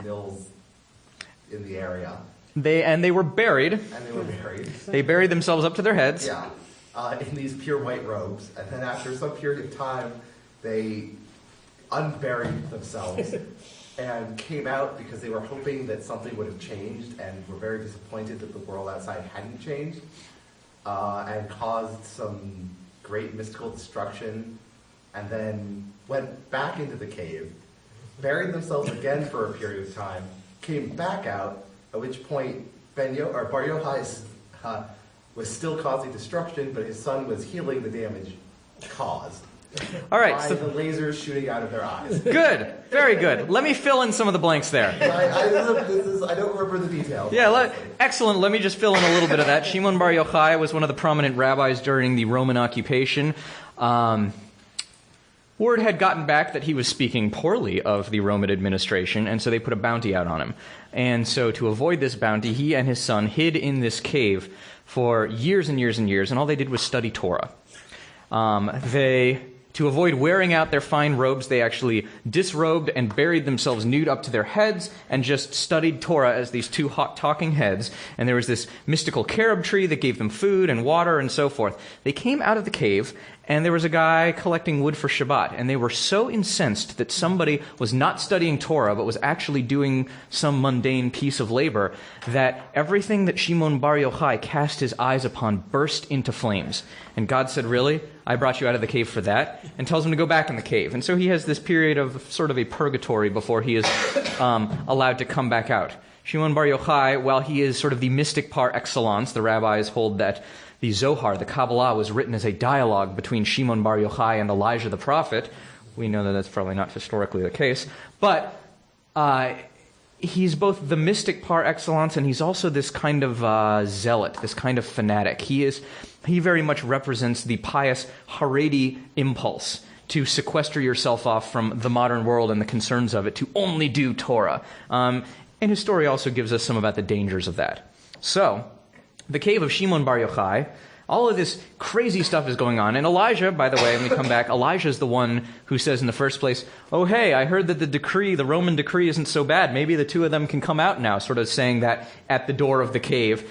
mills in the area. They were buried. They buried themselves up to their heads. Yeah, in these pure white robes. And then after some period of time, they unburied themselves and came out because they were hoping that something would have changed and were very disappointed that the world outside hadn't changed and caused some great mystical destruction, and then went back into the cave, buried themselves again for a period of time, came back out, at which point Bar Yochai was still causing destruction, but his son was healing the damage caused. All right, by the lasers shooting out of their eyes. Good, very good. Let me fill in some of the blanks there. I don't remember the details. Yeah, excellent. Let me just fill in a little bit of that. Shimon bar Yochai was one of the prominent rabbis during the Roman occupation. Word had gotten back that he was speaking poorly of the Roman administration, and so they put a bounty out on him. And so to avoid this bounty, he and his son hid in this cave for years and years and years, and all they did was study Torah. To avoid wearing out their fine robes, they actually disrobed and buried themselves nude up to their heads and just studied Torah as these two hot talking heads. And there was this mystical carob tree that gave them food and water and so forth. They came out of the cave, and there was a guy collecting wood for Shabbat. And they were so incensed that somebody was not studying Torah but was actually doing some mundane piece of labor that everything that Shimon bar Yochai cast his eyes upon burst into flames. And God said, "Really? I brought you out of the cave for that?" And tells him to go back in the cave. And so he has this period of sort of a purgatory before he is allowed to come back out. Shimon bar Yochai, while he is sort of the mystic par excellence, the rabbis hold that the Zohar, the Kabbalah, was written as a dialogue between Shimon bar Yochai and Elijah the prophet. We know that that's probably not historically the case. But he's both the mystic par excellence, and he's also this kind of zealot, this kind of fanatic. He very much represents the pious Haredi impulse to sequester yourself off from the modern world and the concerns of it, to only do Torah. And his story also gives us some about the dangers of that. So, the cave of Shimon bar Yochai, all of this crazy stuff is going on. And Elijah, by the way, when we come back, Elijah is the one who says in the first place, "Oh, hey, I heard that the Roman decree isn't so bad. Maybe the two of them can come out now," sort of saying that at the door of the cave,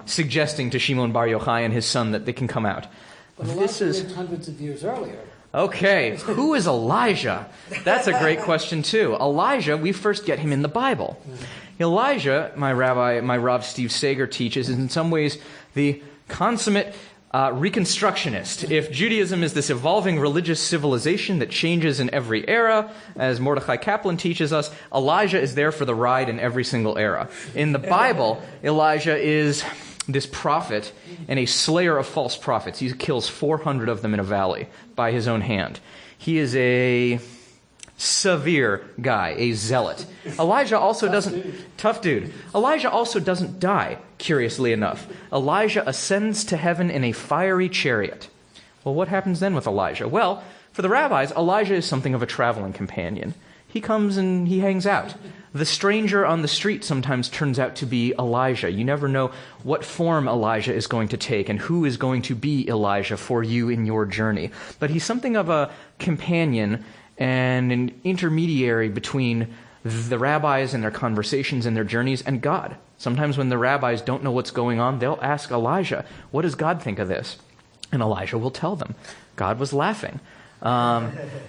suggesting to Shimon bar Yochai and his son that they can come out. But Elijah lived hundreds of years earlier. Okay, who is Elijah? That's a great question, too. Elijah, we first get him in the Bible. Elijah, my Rav Steve Sager teaches, is in some ways the consummate reconstructionist. If Judaism is this evolving religious civilization that changes in every era, as Mordechai Kaplan teaches us, Elijah is there for the ride in every single era. In the Bible, Elijah is this prophet and a slayer of false prophets. He kills 400 of them in a valley by his own hand. He is a severe guy, a zealot. Elijah also tough dude. Elijah also doesn't die, curiously enough. Elijah ascends to heaven in a fiery chariot. Well, what happens then with Elijah? Well, for the rabbis, Elijah is something of a traveling companion. He comes and he hangs out. The stranger on the street sometimes turns out to be Elijah. You never know what form Elijah is going to take and who is going to be Elijah for you in your journey. But he's something of a companion and an intermediary between the rabbis and their conversations and their journeys and God. Sometimes when the rabbis don't know what's going on, they'll ask Elijah, "What does God think of this?" And Elijah will tell them, "God was laughing."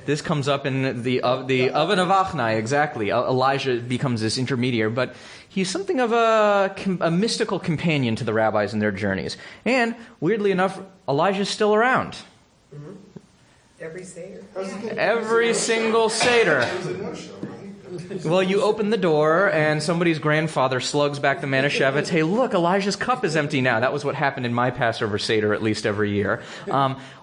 This comes up in the oven of Achnai, exactly. Elijah becomes this intermediary, but he's something of a mystical companion to the rabbis in their journeys. And, weirdly enough, Elijah's still around. Every Seder. Every single Seder. It was a no-show, right? Well, you open the door, and somebody's grandfather slugs back the Manischewitz, hey, look, Elijah's cup is empty now. That was what happened in my Passover Seder at least every year.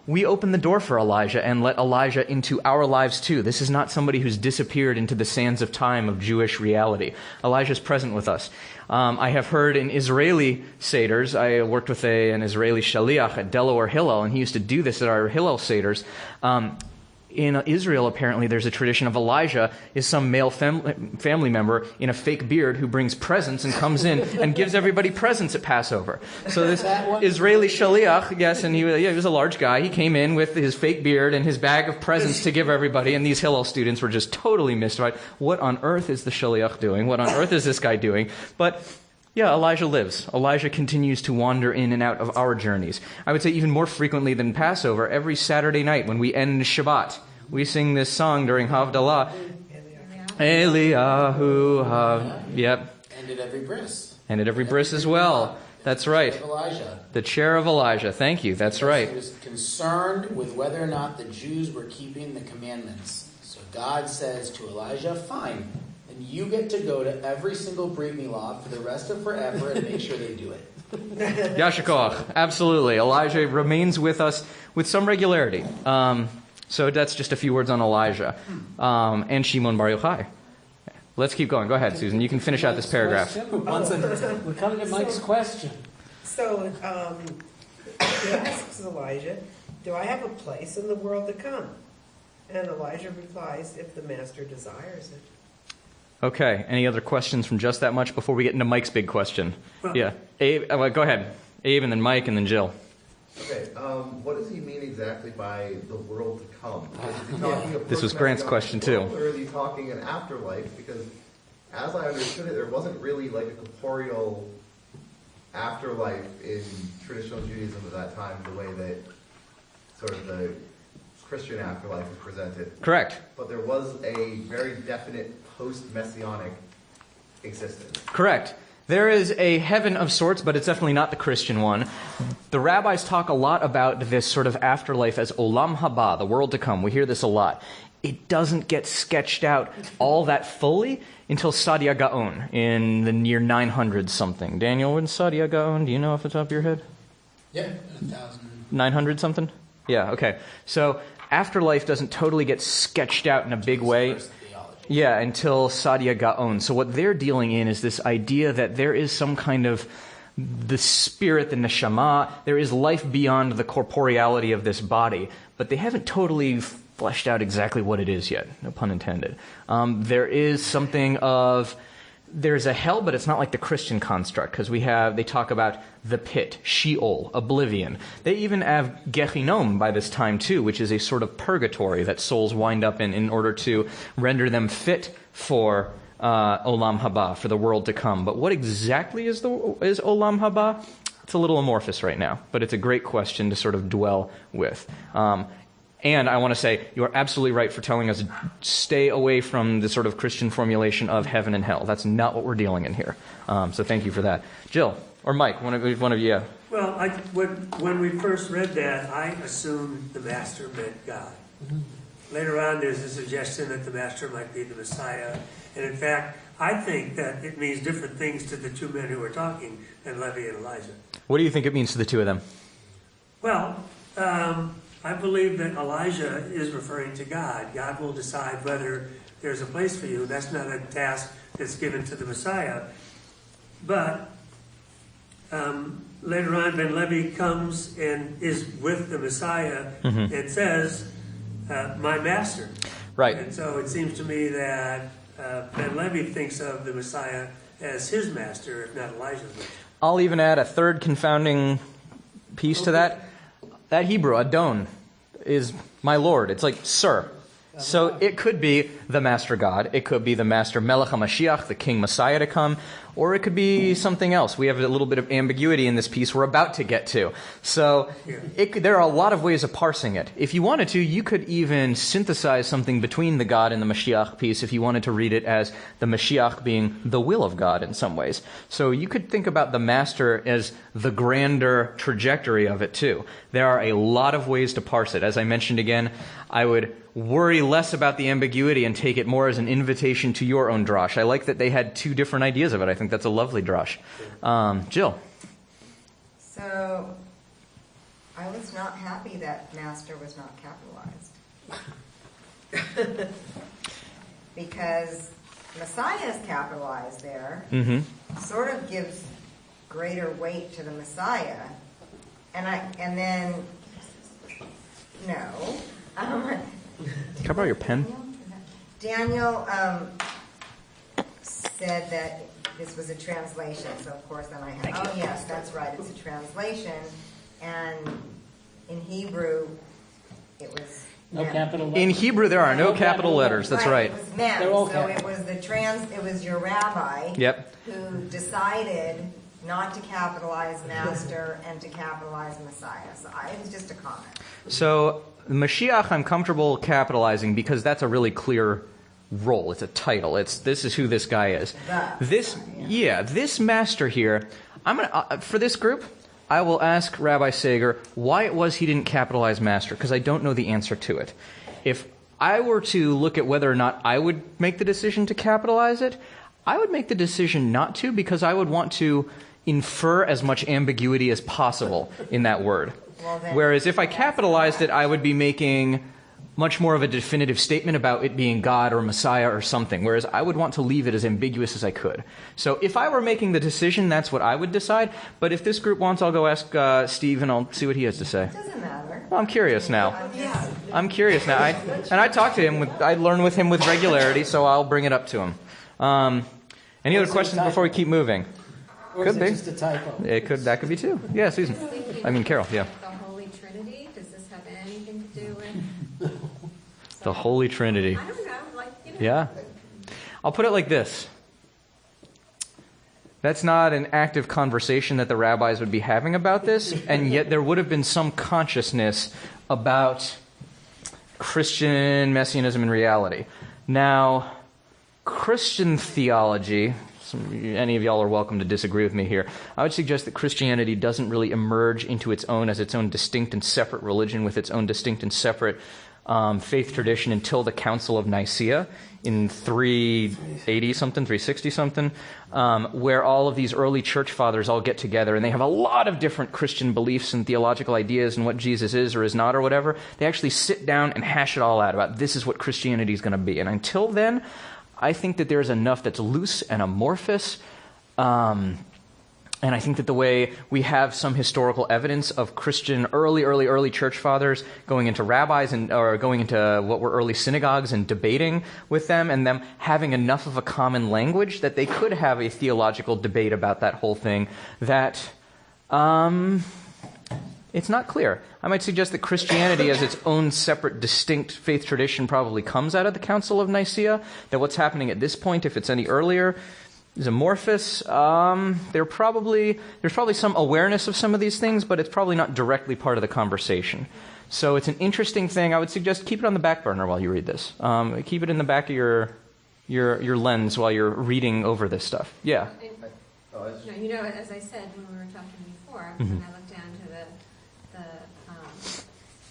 We open the door for Elijah and let Elijah into our lives too. This is not somebody who's disappeared into the sands of time of Jewish reality. Elijah's present with us. I have heard in Israeli Seders, I worked with an Israeli shaliach at Delaware Hillel, and he used to do this at our Hillel Seders. In Israel, apparently, there's a tradition of Elijah is some male family member in a fake beard who brings presents and comes in and gives everybody presents at Passover. So this Israeli shaliach, yes, and he was a large guy. He came in with his fake beard and his bag of presents to give everybody, and these Hillel students were just totally mystified. What on earth is the shaliach doing? What on earth is this guy doing? But yeah, Elijah lives. Elijah continues to wander in and out of our journeys. I would say even more frequently than Passover, every Saturday night when we end Shabbat, we sing this song during Havdalah. Eliyahu, yep. And at every bris. And at every bris as well. That's right. Elijah. The chair of Elijah. Thank you. That's right. He was concerned with whether or not the Jews were keeping the commandments. So God says to Elijah, fine. And you get to go to every single Brit Milah for the rest of forever and make sure they do it. Yashikoch, absolutely. Elijah remains with us with some regularity. So that's just a few words on Elijah. And Shimon Bar Yochai. Let's keep going. Go ahead, Susan. You can finish out this paragraph. We're coming to Mike's question. So he asks Elijah, do I have a place in the world to come? And Elijah replies, if the master desires it. Okay. Any other questions from just that much before we get into Mike's big question? Yeah. Abe, go ahead. Abe and then Mike and then Jill. Okay. What does he mean exactly by the world to come? Is he talking of This was Grant's question too. Or is he talking an afterlife? Because as I understood it, there wasn't really like a corporeal afterlife in traditional Judaism at that time, the way that sort of the Christian afterlife is presented. Correct. But there was a very definite post-messianic existence. Correct. There is a heaven of sorts, but it's definitely not the Christian one. The rabbis talk a lot about this sort of afterlife as olam haba, the world to come. We hear this a lot. It doesn't get sketched out all that fully until Sadia Gaon in the year 900 something. Daniel, when's Sadia Gaon? Do you know off the top of your head? Yeah, 1,000. 900 something? Yeah, okay. So afterlife doesn't totally get sketched out in a big way. Yeah, until Sadia Gaon. So what they're dealing in is this idea that there is some kind of the spirit, the neshama, there is life beyond the corporeality of this body, but they haven't totally fleshed out exactly what it is yet, no pun intended. There is something of, there's a hell, but it's not like the Christian construct, because they talk about the pit, Sheol, oblivion. They even have Gehinom by this time too, which is a sort of purgatory that souls wind up in order to render them fit for Olam Haba, for the world to come. But what exactly is Olam Haba? It's a little amorphous right now, but it's a great question to sort of dwell with. And I want to say, you are absolutely right for telling us, stay away from the sort of Christian formulation of heaven and hell. That's not what we're dealing in here. So thank you for that. Jill, or Mike, one of you, yeah. Well, when we first read that, I assumed the master meant God. Mm-hmm. Later on, there's a suggestion that the master might be the Messiah. And in fact, I think that it means different things to the two men who are talking than Levi and Elijah. What do you think it means to the two of them? Well, I believe that Elijah is referring to God. God will decide whether there's a place for you. That's not a task that's given to the Messiah. But later on, Ben Levi comes and is with the Messiah and says, my master. Right. And so it seems to me that Ben Levi thinks of the Messiah as his master, if not Elijah's master. I'll even add a third confounding piece to that. That Hebrew, Adon, is my Lord. It's like, sir. So it could be the Master God, it could be the Master Melech HaMashiach, the King Messiah to come, or it could be something else. We have a little bit of ambiguity in this piece we're about to get to. So there are a lot of ways of parsing it. If you wanted to, you could even synthesize something between the God and the Mashiach piece if you wanted to read it as the Mashiach being the will of God in some ways. So you could think about the Master as the grander trajectory of it too. There are a lot of ways to parse it. As I mentioned again, I would worry less about the ambiguity and take it more as an invitation to your own drash. I like that they had two different ideas of it. I think that's a lovely drash. Jill. So, I was not happy that Master was not capitalized. Because Messiah is capitalized there, sort of gives greater weight to the Messiah. And then, no. Can I borrow your pen? Daniel said that this was a translation, so of course then I had, oh yes, that's right, it's a translation, and in Hebrew it was no capital letters. In Hebrew there are no capital letters, that's right. It was meant, so it was it was your rabbi who decided not to capitalize Master and to capitalize Messiah. So it was just a comment. So Mashiach I'm comfortable capitalizing because that's a really clear role. It's a title. This is who this guy is. This Master here, I'm gonna for this group, I will ask Rabbi Sager why it was he didn't capitalize Master, because I don't know the answer to it. If I were to look at whether or not I would make the decision to capitalize it, I would make the decision not to, because I would want to infer as much ambiguity as possible in that word. Whereas if I capitalized it, I would be making much more of a definitive statement about it being God or Messiah or something, whereas I would want to leave it as ambiguous as I could. So if I were making the decision, that's what I would decide. But if this group wants, I'll go ask Steve and I'll see what he has to say. It doesn't matter. Well, I'm curious now. I'm curious now. I talk to him. I learn with him with regularity, so I'll bring it up to him. Any other questions before we keep moving? Or could is be. It just a typo? That could be too. Yeah, Susan. Carol, yeah. The Holy Trinity, does this have anything to do with? The Holy Trinity. I don't know, Yeah. I'll put it like this. That's not an active conversation that the rabbis would be having about this, and yet there would have been some consciousness about Christian messianism in reality. Now, Christian theology, any of y'all are welcome to disagree with me here. I would suggest that Christianity doesn't really emerge into its own as its own distinct and separate religion with its own distinct and separate faith tradition until the Council of Nicaea in 380-something, 360-something, where all of these early church fathers all get together and they have a lot of different Christian beliefs and theological ideas and what Jesus is or is not or whatever. They actually sit down and hash it all out about this is what Christianity is going to be. And until then, I think that there's enough that's loose and amorphous, and I think that the way we have some historical evidence of Christian early church fathers going into rabbis or going into what were early synagogues and debating with them, and them having enough of a common language that they could have a theological debate about that whole thing, that it's not clear. I might suggest that Christianity as its own separate, distinct faith tradition probably comes out of the Council of Nicaea, that what's happening at this point, if it's any earlier, is amorphous. There's probably some awareness of some of these things, but it's probably not directly part of the conversation. So it's an interesting thing. I would suggest keep it on the back burner while you read this. Keep it in the back of your lens while you're reading over this stuff. Yeah. As I said when we were talking before, when I looked down to the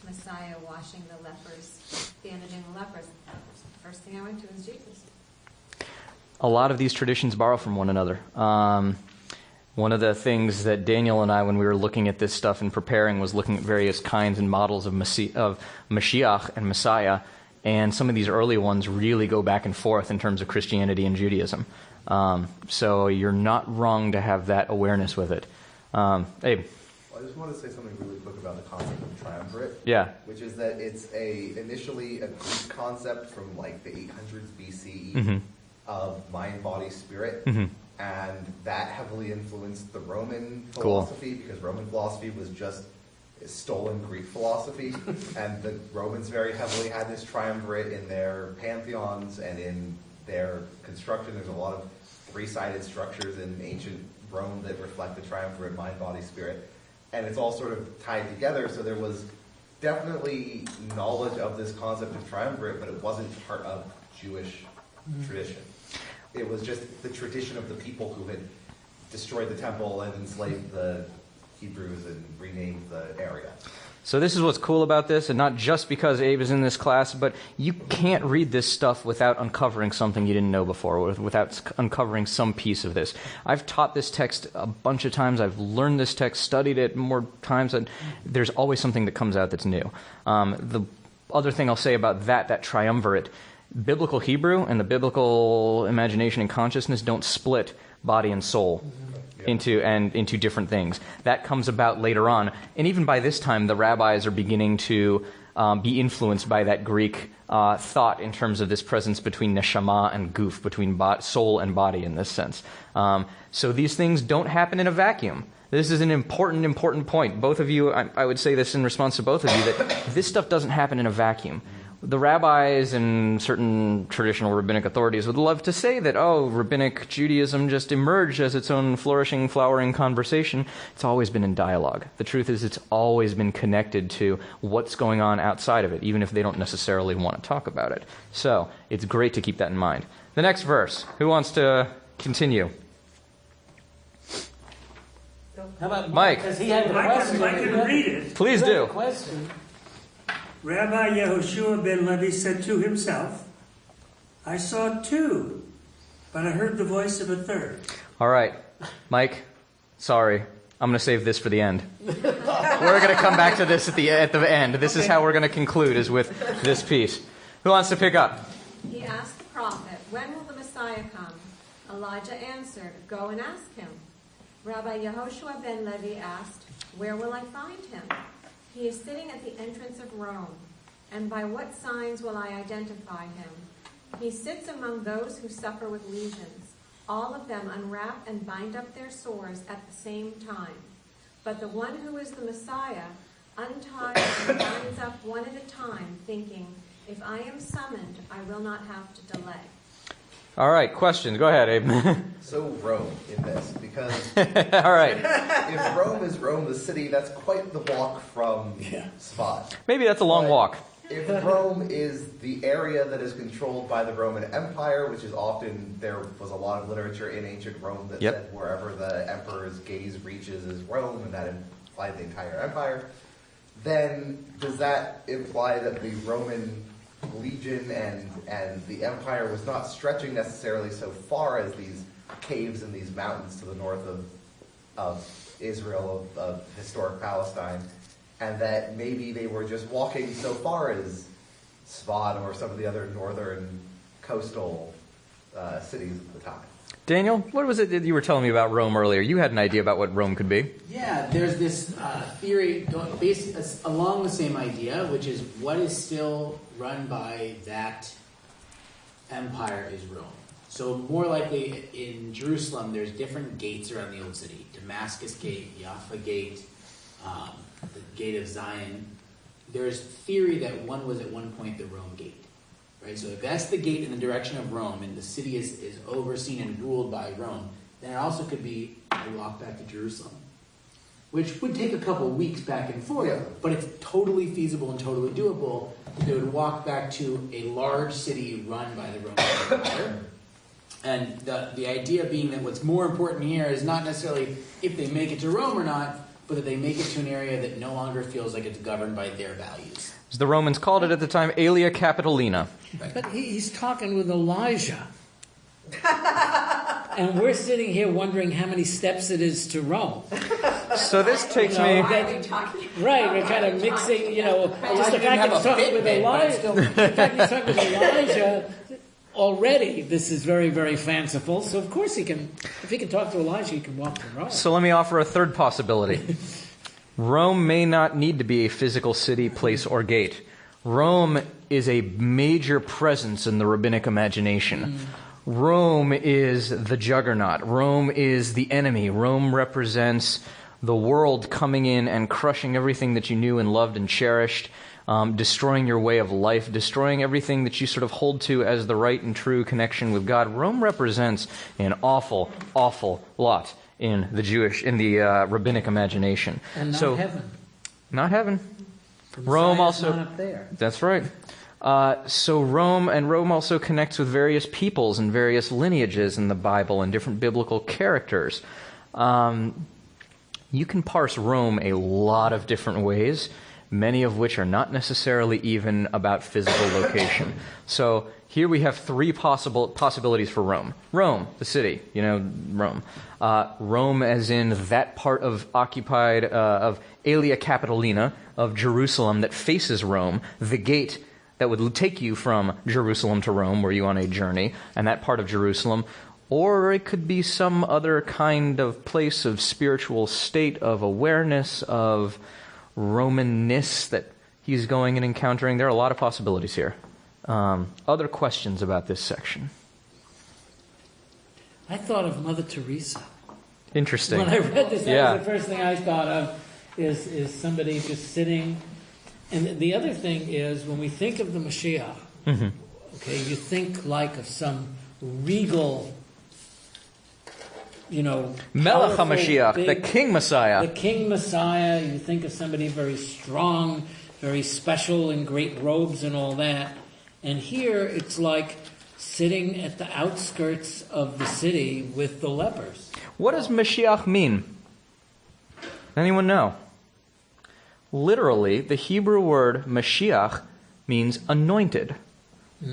Messiah washing the lepers, bandaging the lepers, the first thing I went to was Jesus. A lot of these traditions borrow from one another. One of the things that Daniel and I, when we were looking at this stuff and preparing, was looking at various kinds and models of Mashiach and Messiah, and some of these early ones really go back and forth in terms of Christianity and Judaism. So you're not wrong to have that awareness with it. Abe? I just want to say something really quick about the concept of triumvirate. Yeah. Which is that it's initially a Greek concept from like the 800s BCE of mind, body, spirit. And that heavily influenced the Roman philosophy because Roman philosophy was just stolen Greek philosophy, and the Romans very heavily had this triumvirate in their pantheons and in their construction. There's a lot of three-sided structures in ancient Rome that reflect the triumvirate mind, body, spirit, and it's all sort of tied together. So there was definitely knowledge of this concept of triumvirate, but it wasn't part of Jewish tradition. It was just the tradition of the people who had destroyed the temple and enslaved the Hebrews and renamed the area. So this is what's cool about this, and not just because Abe is in this class, but you can't read this stuff without uncovering something you didn't know before, without uncovering some piece of this. I've taught this text a bunch of times. I've learned this text, studied it more times, and there's always something that comes out that's new. The other thing I'll say about that triumvirate, biblical Hebrew and the biblical imagination and consciousness don't split body and soul into different things. That comes about later on. And even by this time, the rabbis are beginning to be influenced by that Greek thought in terms of this presence between neshama and guf, between soul and body in this sense. So these things don't happen in a vacuum. This is an important point. Both of you, I would say this in response to both of you, that this stuff doesn't happen in a vacuum. The rabbis and certain traditional rabbinic authorities would love to say that, rabbinic Judaism just emerged as its own flourishing, flowering conversation. It's always been in dialogue. The truth is it's always been connected to what's going on outside of it, even if they don't necessarily want to talk about it. So it's great to keep that in mind. The next verse. Who wants to continue? How about Mike? Because he had a question. I can read it. Please do. Question. Rabbi Yehoshua ben Levi said to himself, I saw two, but I heard the voice of a third. All right. Mike, sorry. I'm going to save this for the end. We're going to come back to this at the end. This is how we're going to conclude, is with this piece. Who wants to pick up? He asked the prophet, when will the Messiah come? Elijah answered, go and ask him. Rabbi Yehoshua ben Levi asked, where will I find him? He is sitting at the entrance of Rome, and by what signs will I identify him? He sits among those who suffer with legions. All of them unwrap and bind up their sores at the same time. But the one who is the Messiah unties and binds up one at a time, thinking, if I am summoned, I will not have to delay. All right, questions. Go ahead, Abe. So Rome in this, because all right. If Rome is Rome, the city, that's quite the walk from Svat. Maybe that's a long walk. If Rome is the area that is controlled by the Roman Empire, which is often, there was a lot of literature in ancient Rome that said wherever the emperor's gaze reaches is Rome, and that implied the entire empire, then does that imply that the Roman legion and the empire was not stretching necessarily so far as these caves and these mountains to the north of Israel, of historic Palestine, and that maybe they were just walking so far as Svad or some of the other northern coastal cities of the time? Daniel, what was it that you were telling me about Rome earlier? You had an idea about what Rome could be. Yeah, there's this theory based along the same idea, which is what is still run by that empire is Rome. So more likely in Jerusalem, there's different gates around the old city. Damascus Gate, Jaffa Gate, the Gate of Zion. There's theory that one was at one point the Rome Gate. Right? So if that's the gate in the direction of Rome, and the city is overseen and ruled by Rome, then it also could be a walk back to Jerusalem, which would take a couple of weeks back and forth, but it's totally feasible and totally doable. They would walk back to a large city run by the Roman Empire. And the idea being that what's more important here is not necessarily if they make it to Rome or not, but that they make it to an area that no longer feels like it's governed by their values. As the Romans called it at the time, Aelia Capitolina. Right. But he's talking with Elijah. And we're sitting here wondering how many steps it is to Rome. So this takes me... Right, we're kind of mixing, just the fact that he's talking with Elijah. The fact he's talking with Elijah, already this is very, very fanciful. So of course he can, if he can talk to Elijah, he can walk to Rome. So let me offer a third possibility. Rome may not need to be a physical city, place, or gate. Rome is a major presence in the rabbinic imagination. Rome is the juggernaut. Rome is the enemy. Rome represents the world coming in and crushing everything that you knew and loved and cherished, destroying your way of life, destroying everything that you sort of hold to as the right and true connection with God. Rome represents an awful, awful lot in the rabbinic imagination. And not heaven. Not heaven. Rome also not up there. That's right. So Rome also connects with various peoples and various lineages in the Bible and different biblical characters. You can parse Rome a lot of different ways, many of which are not necessarily even about physical location. So here we have three possibilities for Rome. Rome, the city, Rome. Rome as in that part of Aelia Capitolina, of Jerusalem that faces Rome, the gate that would take you from Jerusalem to Rome, were you on a journey, and that part of Jerusalem. Or it could be some other kind of place of spiritual state, of awareness, of Romanness that he's going and encountering. There are a lot of possibilities here. Other questions about this section? I thought of Mother Teresa. Interesting. When I read this, that was the first thing I thought of, is somebody just sitting. And the other thing is, when we think of the Mashiach, okay, you think like of some regal, Melech HaMashiach, the King Messiah. The King Messiah. You think of somebody very strong, very special in great robes and all that. And here it's like sitting at the outskirts of the city with the lepers. What does Mashiach mean? Anyone know? Literally, the Hebrew word Mashiach means anointed.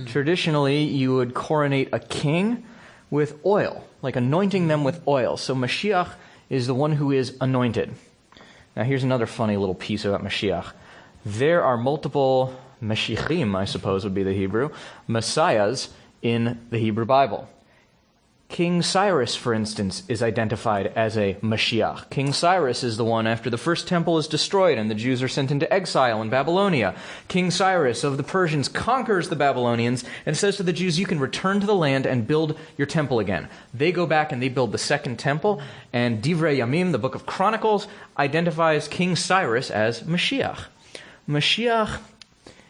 Traditionally, you would coronate a king with oil, like anointing them with oil. So Mashiach is the one who is anointed. Now here's another funny little piece about Mashiach. There are multiple Mashiachim, I suppose would be the Hebrew, messiahs in the Hebrew Bible. King Cyrus, for instance, is identified as a Mashiach. King Cyrus is the one after the first temple is destroyed and the Jews are sent into exile in Babylonia. King Cyrus of the Persians conquers the Babylonians and says to the Jews, you can return to the land and build your temple again. They go back and they build the second temple, and Divrei Yamim, the book of Chronicles, identifies King Cyrus as Mashiach. Mashiach,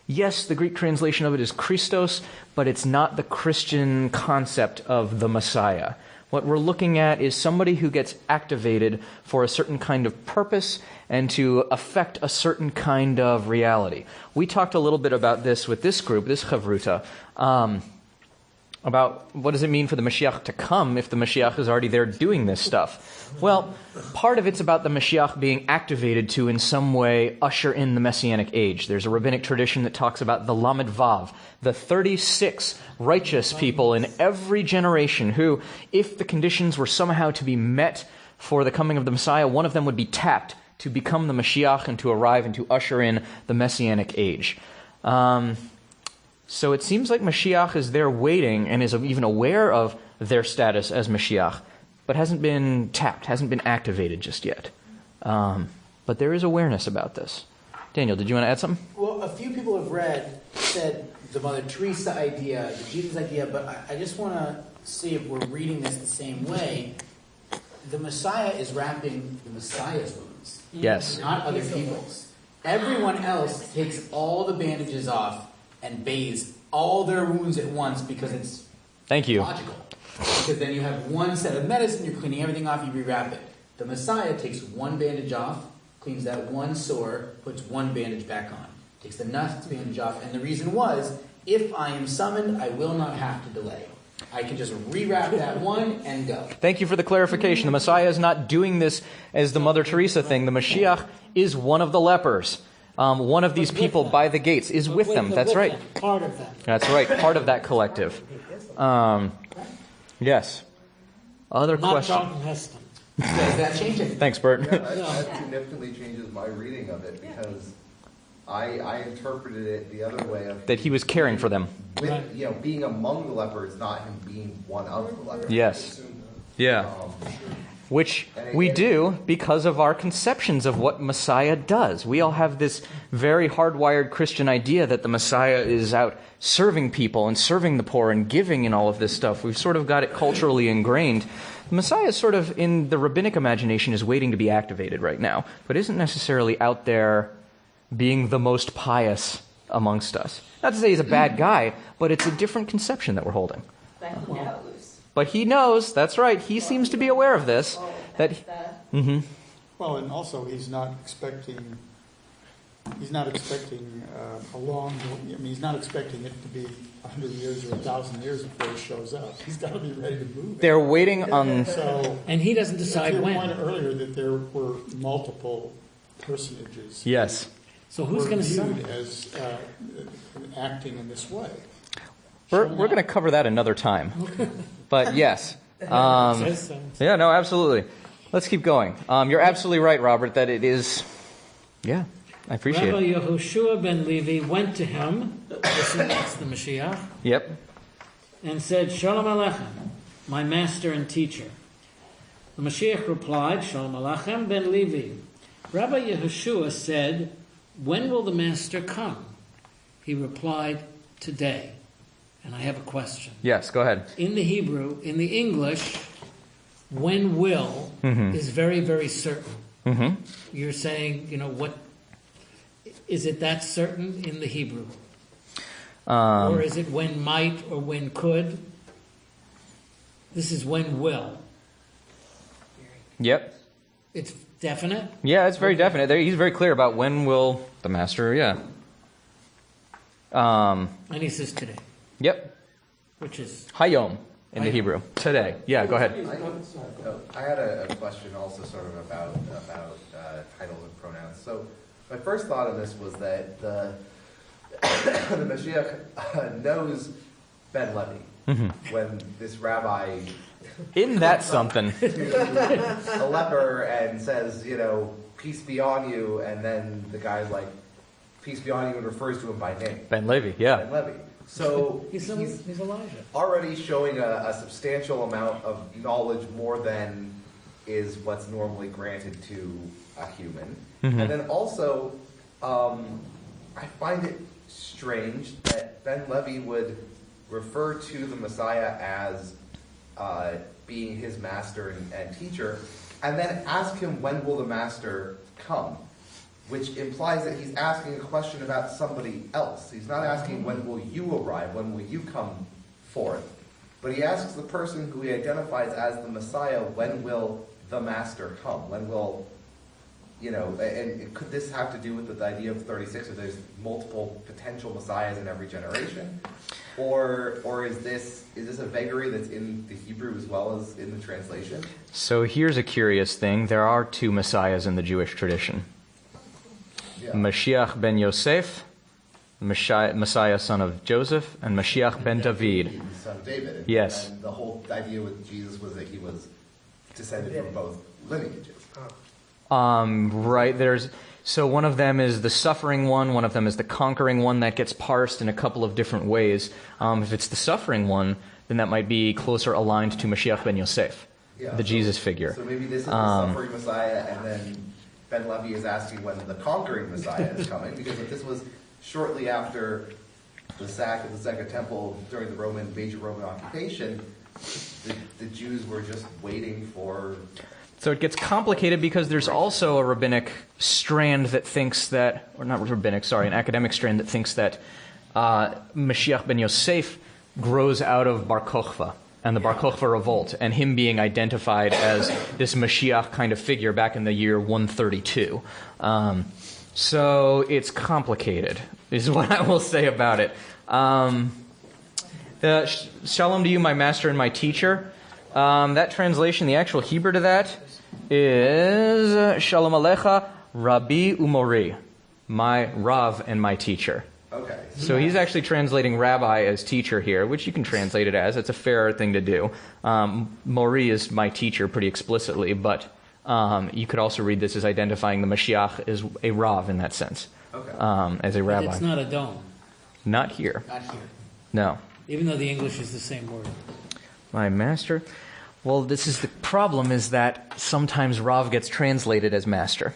yes, the Greek translation of it is Christos, but it's not the Christian concept of the Messiah. What we're looking at is somebody who gets activated for a certain kind of purpose and to affect a certain kind of reality. We talked a little bit about this with this group, this Chavruta, about what does it mean for the Mashiach to come if the Mashiach is already there doing this stuff. Well, part of it's about the Mashiach being activated to in some way usher in the Messianic age. There's a rabbinic tradition that talks about the Lamed Vav, the 36 righteous people in every generation who, if the conditions were somehow to be met for the coming of the Messiah, one of them would be tapped to become the Mashiach and to arrive and to usher in the Messianic age. So it seems like Mashiach is there waiting and is even aware of their status as Mashiach, but hasn't been tapped, hasn't been activated just yet. But there is awareness about this. Daniel, did you want to add something? Well, a few people have said the Mother Teresa idea, the Jesus idea, but I just want to see if we're reading this the same way. The Messiah is wrapping the Messiah's wounds. Yes. Not other people's. Everyone else takes all the bandages off and bathes all their wounds at once because it's logical. Because then you have one set of medicine, you're cleaning everything off, you rewrap it. The Messiah takes one bandage off, cleans that one sore, puts one bandage back on. Takes the next bandage off, and the reason was, if I am summoned, I will not have to delay. I can just rewrap that one and go. Thank you for the clarification. The Messiah is not doing this as the Mother Teresa thing. The Mashiach is one of the lepers. One of these people by the gates is with them. That's right. Part of them. That's right. Part of that collective. Yes. Other questions? Does that change it? Thanks, Bert. Yeah, that significantly changes my reading of it because I interpreted it the other way of that he was caring for them. With being among the lepers, not him being one of the lepers. Yes. Yeah. Which we do because of our conceptions of what Messiah does. We all have this very hardwired Christian idea that the Messiah is out serving people and serving the poor and giving and all of this stuff. We've sort of got it culturally ingrained. The Messiah is sort of, in the rabbinic imagination, is waiting to be activated right now, but isn't necessarily out there being the most pious amongst us. Not to say he's a bad guy, but it's a different conception that we're holding. But he knows. But he knows, that's right, he seems to be aware of this. Well, and also he's not expecting a long, he's not expecting it to be 100 years or 1,000 years before he shows up. He's got to be ready to move. They're waiting on... And he doesn't decide when. You pointed earlier that there were multiple personages. Yes. So who's going to viewed as acting in this way? We're going to cover that another time. But yes. Yeah, no, absolutely. Let's keep going. You're absolutely right, Robert, that it is... Yeah, I appreciate Rabbi it. Yehoshua ben Levi went to him, that's the Mashiach, Yep. and said, Shalom Aleichem, my master and teacher. The Mashiach replied, Shalom Aleichem ben Levi. Rabbi Yehoshua said, when will the master come? He replied, today. And I have a question. Yes, go ahead. In the Hebrew, in the English, when will is very, very certain. You're saying, what is it that certain in the Hebrew? Or is it when might or when could? This is when will. Yep. It's definite? Yeah, it's very definite. He's very clear about when will the master, And he says today. Yep. Which is? Hayom in the Hebrew. Today. Yeah, go ahead. I had a question also sort of about titles and pronouns. So my first thought on this was that the Mashiach knows Ben Levi when this rabbi... Isn't that something? A leper and says, peace be on you, and then the guy's like, peace be on you, and refers to him by name. Ben Levi, yeah. Ben Levi. So he's Elijah. Already showing a substantial amount of knowledge, more than is what's normally granted to a human. And then also, I find it strange that Ben Levi would refer to the Messiah as being his master and teacher, and then ask him, when will the master come? Which implies that he's asking a question about somebody else. He's not asking, when will you arrive? When will you come forth? But he asks the person who he identifies as the Messiah, when will the master come? When will, and could this have to do with the idea of 36, or there's multiple potential Messiahs in every generation? Or is this a vagary that's in the Hebrew as well as in the translation? So here's a curious thing. There are two Messiahs in the Jewish tradition. Yeah. Mashiach ben Yosef, Messiah son of Joseph, and Mashiach ben David. Son of David. Yes. And the whole idea with Jesus was that he was descended from both lineages. Right. So one of them is the suffering one of them is the conquering one. That gets parsed in a couple of different ways. If it's the suffering one, then that might be closer aligned to Mashiach ben Yosef, the Jesus figure. So maybe this is the suffering Messiah, and then Ben Levi is asking when the conquering Messiah is coming, because if this was shortly after the sack of the Second Temple during the major Roman occupation, the Jews were just waiting for... So it gets complicated because there's also a rabbinic strand that thinks that, or not rabbinic, sorry, an academic strand that thinks that Mashiach ben Yosef grows out of Bar Kokhba and the Bar Kokhba revolt, and him being identified as this Mashiach kind of figure back in the year 132. So it's complicated, is what I will say about it. Shalom to you, my master and my teacher. That translation, the actual Hebrew to that, is Shalom Alecha, Rabbi Umori, my Rav and my teacher. Okay. So he's actually translating rabbi as teacher here, which you can translate it as. It's a fair thing to do. Mori is my teacher pretty explicitly, but you could also read this as identifying the Mashiach as a Rav in that sense, as a rabbi. But it's not a dome. Not here. Not here. No. Even though the English is the same word. My master. Well, this is the problem, is that sometimes Rav gets translated as master.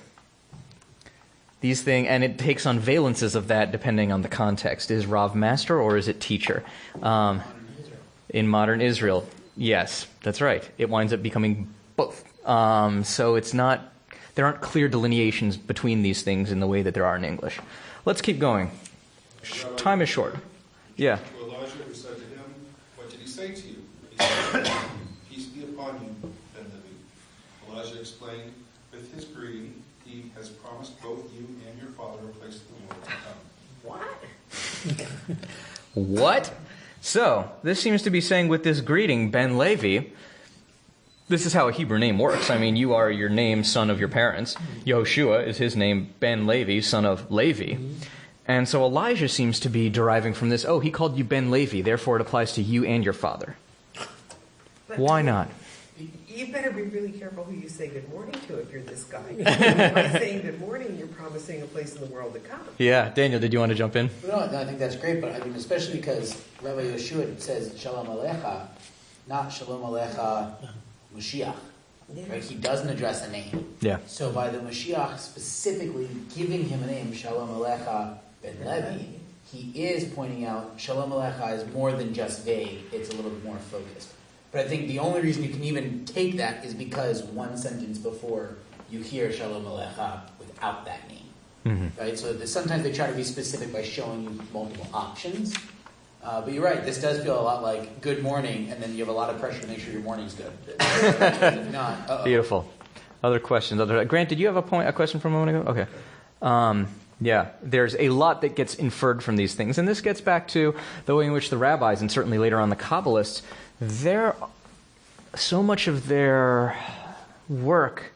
These things, and it takes on valences of that depending on the context. Is Rav master or is it teacher? In modern Israel. Yes, that's right. It winds up becoming both. So there aren't clear delineations between these things in the way that there are in English. Let's keep going. Time is short. Yeah. To Elijah, who said to him, "What did he say to you?" He said, "Peace be upon you, Ben-Levi." Elijah explained, "With his greeting, he has promised both you and your father a place in the world to come." What? What? So, this seems to be saying with this greeting, Ben-Levi, this is how a Hebrew name works. I mean, you are your name, son of your parents. Yehoshua is his name, Ben-Levi, son of Levi. And so Elijah seems to be deriving from this, he called you Ben-Levi, therefore it applies to you and your father. But why not? You better be really careful who you say good morning to if you're this guy. By saying good morning, you're promising a place in the world to come. Yeah. Daniel, did you want to jump in? No, I think that's great, but I mean, especially because Rabbi Yeshua says Shalom Alecha, not Shalom Alecha Mashiach. Yeah. Right? He doesn't address a name. Yeah. So by the Mashiach specifically giving him a name, Shalom Alecha Ben Levi, he is pointing out Shalom Alecha is more than just vague. It's a little bit more focused. But I think the only reason you can even take that is because one sentence before you hear Shalom Alecha without that name. Mm-hmm. Right? So sometimes they try to be specific by showing you multiple options. But you're right, this does feel a lot like good morning, and then you have a lot of pressure to make sure your morning's good. If not, uh-oh. Beautiful. Other questions? Grant, did you have a question from a moment ago? Okay. Yeah, there's a lot that gets inferred from these things. And this gets back to the way in which the rabbis, and certainly later on the Kabbalists, so much of their work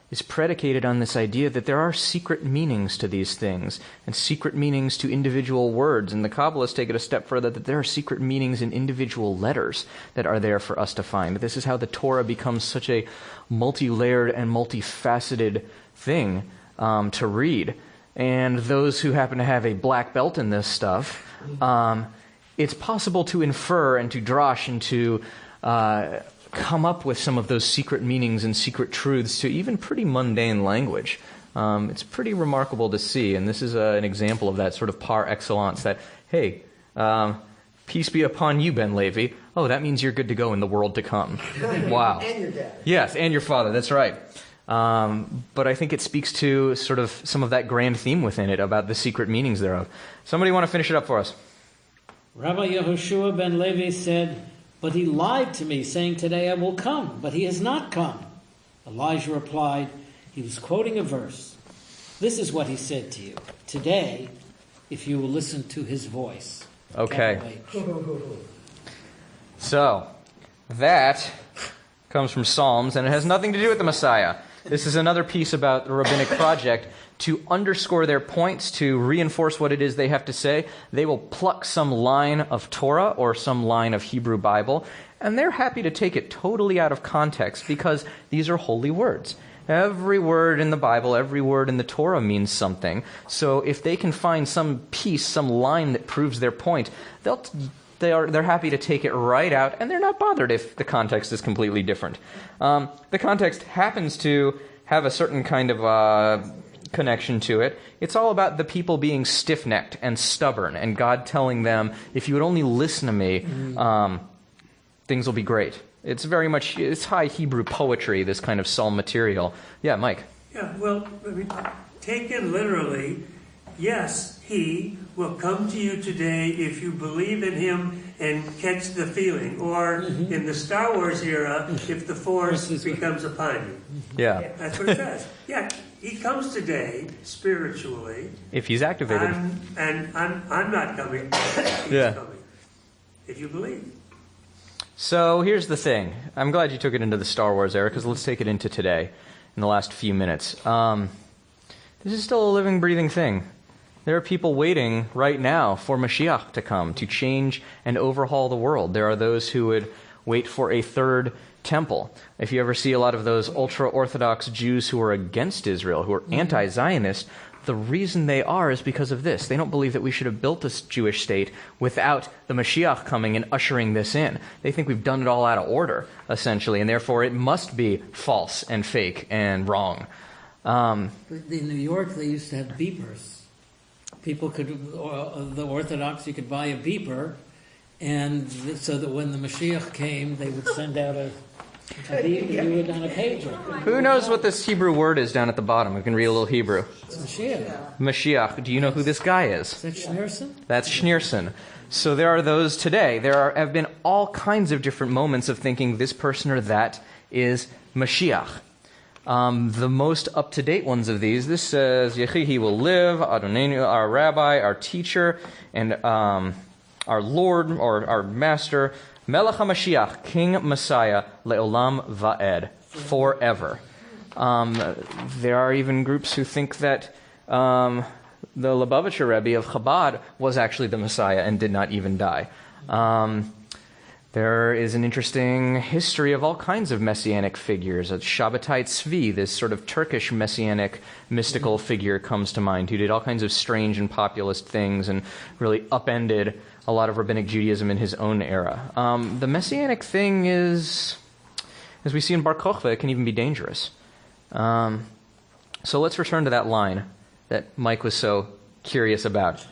is predicated on this idea that there are secret meanings to these things, and secret meanings to individual words. And the Kabbalists take it a step further, that there are secret meanings in individual letters that are there for us to find. This is how the Torah becomes such a multi-layered and multifaceted thing to read. And those who happen to have a black belt in this stuff, it's possible to infer and to drash and to come up with some of those secret meanings and secret truths to even pretty mundane language. It's pretty remarkable to see, and this is an example of that sort of par excellence that, hey, peace be upon you, Ben-Levi. Oh, that means you're good to go in the world to come. Wow. And your dad. Yes, and your father, that's right. But I think it speaks to sort of some of that grand theme within it about the secret meanings thereof. Somebody want to finish it up for us? Rabbi Yehoshua ben Levi said, "But he lied to me, saying, 'Today I will come,' but he has not come." Elijah replied, he was quoting a verse. "This is what he said to you. Today, if you will listen to his voice." Okay. So, that comes from Psalms, and it has nothing to do with the Messiah. This is another piece about the rabbinic project. To underscore their points, to reinforce what it is they have to say, they will pluck some line of Torah or some line of Hebrew Bible, and they're happy to take it totally out of context because these are holy words. Every word in the Bible, every word in the Torah means something. So if they can find some piece, some line that proves their point, they're happy to take it right out, and they're not bothered if the context is completely different. The context happens to have a certain kind of connection to it. It's all about the people being stiff-necked and stubborn, and God telling them, if you would only listen to me, things will be great. It's very much, it's high Hebrew poetry, this kind of psalm material. Yeah, Mike. Yeah, well, I mean, taken literally, yes, he will come to you today if you believe in him and catch the feeling. Or in the Star Wars era, if the Force becomes upon you. Yeah. That's what it says. Yeah, he comes today spiritually. If he's activated. I'm not coming. He's coming. If you believe. So here's the thing. I'm glad you took it into the Star Wars era, because let's take it into today in the last few minutes. This is still a living, breathing thing. There are people waiting right now for Mashiach to come, to change and overhaul the world. There are those who would wait for a third temple. If you ever see a lot of those ultra-Orthodox Jews who are against Israel, who are anti-Zionist, the reason they are is because of this. They don't believe that we should have built this Jewish state without the Mashiach coming and ushering this in. They think we've done it all out of order, essentially, and therefore it must be false and fake and wrong. In New York, they used to have beepers. People could, the Orthodox, you could buy a beeper, and so that when the Mashiach came, they would send out a do it on a page. Who knows what this Hebrew word is down at the bottom? We can read a little Hebrew. It's Mashiach. Mashiach. Do you know who this guy is? Is that Schneerson? That's Schneerson. So there are those today. There have been all kinds of different moments of thinking this person or that is Mashiach. The most up-to-date ones of these, this says, Yehihi will live, Adonenu, our Rabbi, our teacher, and our Lord, or our Master, Melech HaMashiach, King Messiah, Le'olam Va'ed, forever. There are even groups who think that the Lubavitcher Rebbe of Chabad was actually the Messiah and did not even die. There is an interesting history of all kinds of messianic figures. Shabbatai Tzvi, this sort of Turkish messianic mystical figure, comes to mind, who did all kinds of strange and populist things and really upended a lot of rabbinic Judaism in his own era. The messianic thing is, as we see in Bar Kochva, it can even be dangerous. So let's return to that line that Mike was so curious about.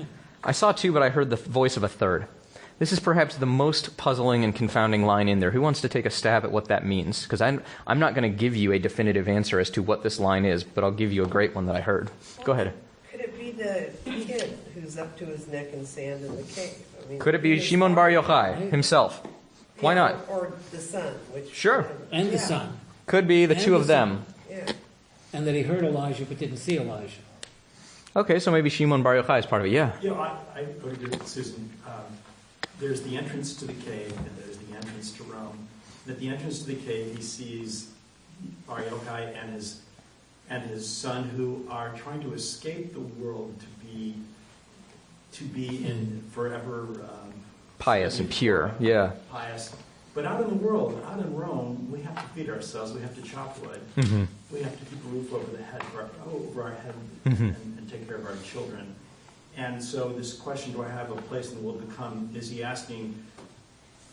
I saw two, but I heard the voice of a third. This is perhaps the most puzzling and confounding line in there. Who wants to take a stab at what that means? Because I'm not going to give you a definitive answer as to what this line is, but I'll give you a great one that I heard. Go ahead. Could it be the kid who's up to his neck in sand in the cave? I mean, Could it be Shimon Bar Yochai himself? Why not? Or the son. Which Sure. And the son. Could be the And two of them. Yeah. And that he heard Elijah but didn't see Elijah. Okay, so maybe Shimon Bar Yochai is part of it, yeah. Yeah, I agree with Susan. There's the entrance to the cave, and there's the entrance to Rome. And at the entrance to the cave, he sees Bar Yochai and his son, who are trying to escape the world to be in forever Pious and pure, yeah. Pious. But out in the world, out in Rome, we have to feed ourselves. We have to chop wood. Mm-hmm. We have to keep a roof over our head Mm-hmm. and take care of our children. And so this question, do I have a place in the world to come, is he asking,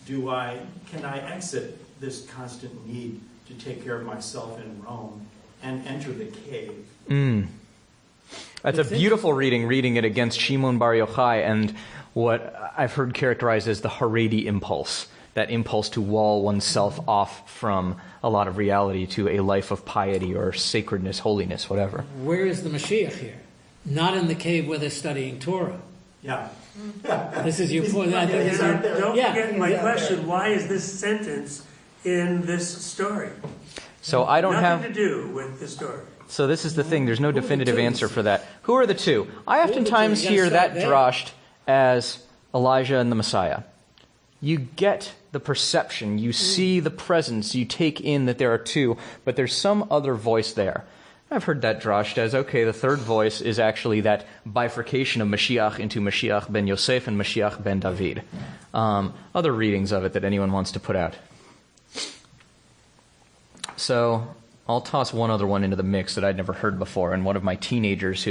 can I exit this constant need to take care of myself in Rome and enter the cave? That's a beautiful reading it against Shimon Bar Yochai and what I've heard characterized as the Haredi impulse, that impulse to wall oneself off from a lot of reality to a life of piety or sacredness, holiness, whatever. Where is the Mashiach here? Not in the cave where they're studying Torah. Yeah. This is your point. Don't forget my question. Why is this sentence in this story? So I don't have nothing to do with the story. So this is the thing. There's no definitive answer for that. Who are the two? I oftentimes hear that drashed as Elijah and the Messiah. You get the perception, you see the presence, you take in that there are two, but there's some other voice there. I've heard that drashed as, okay, the third voice is actually that bifurcation of Mashiach into Mashiach ben Yosef and Mashiach ben David. Other readings of it that anyone wants to put out. So I'll toss one other one into the mix that I'd never heard before, and one of my teenagers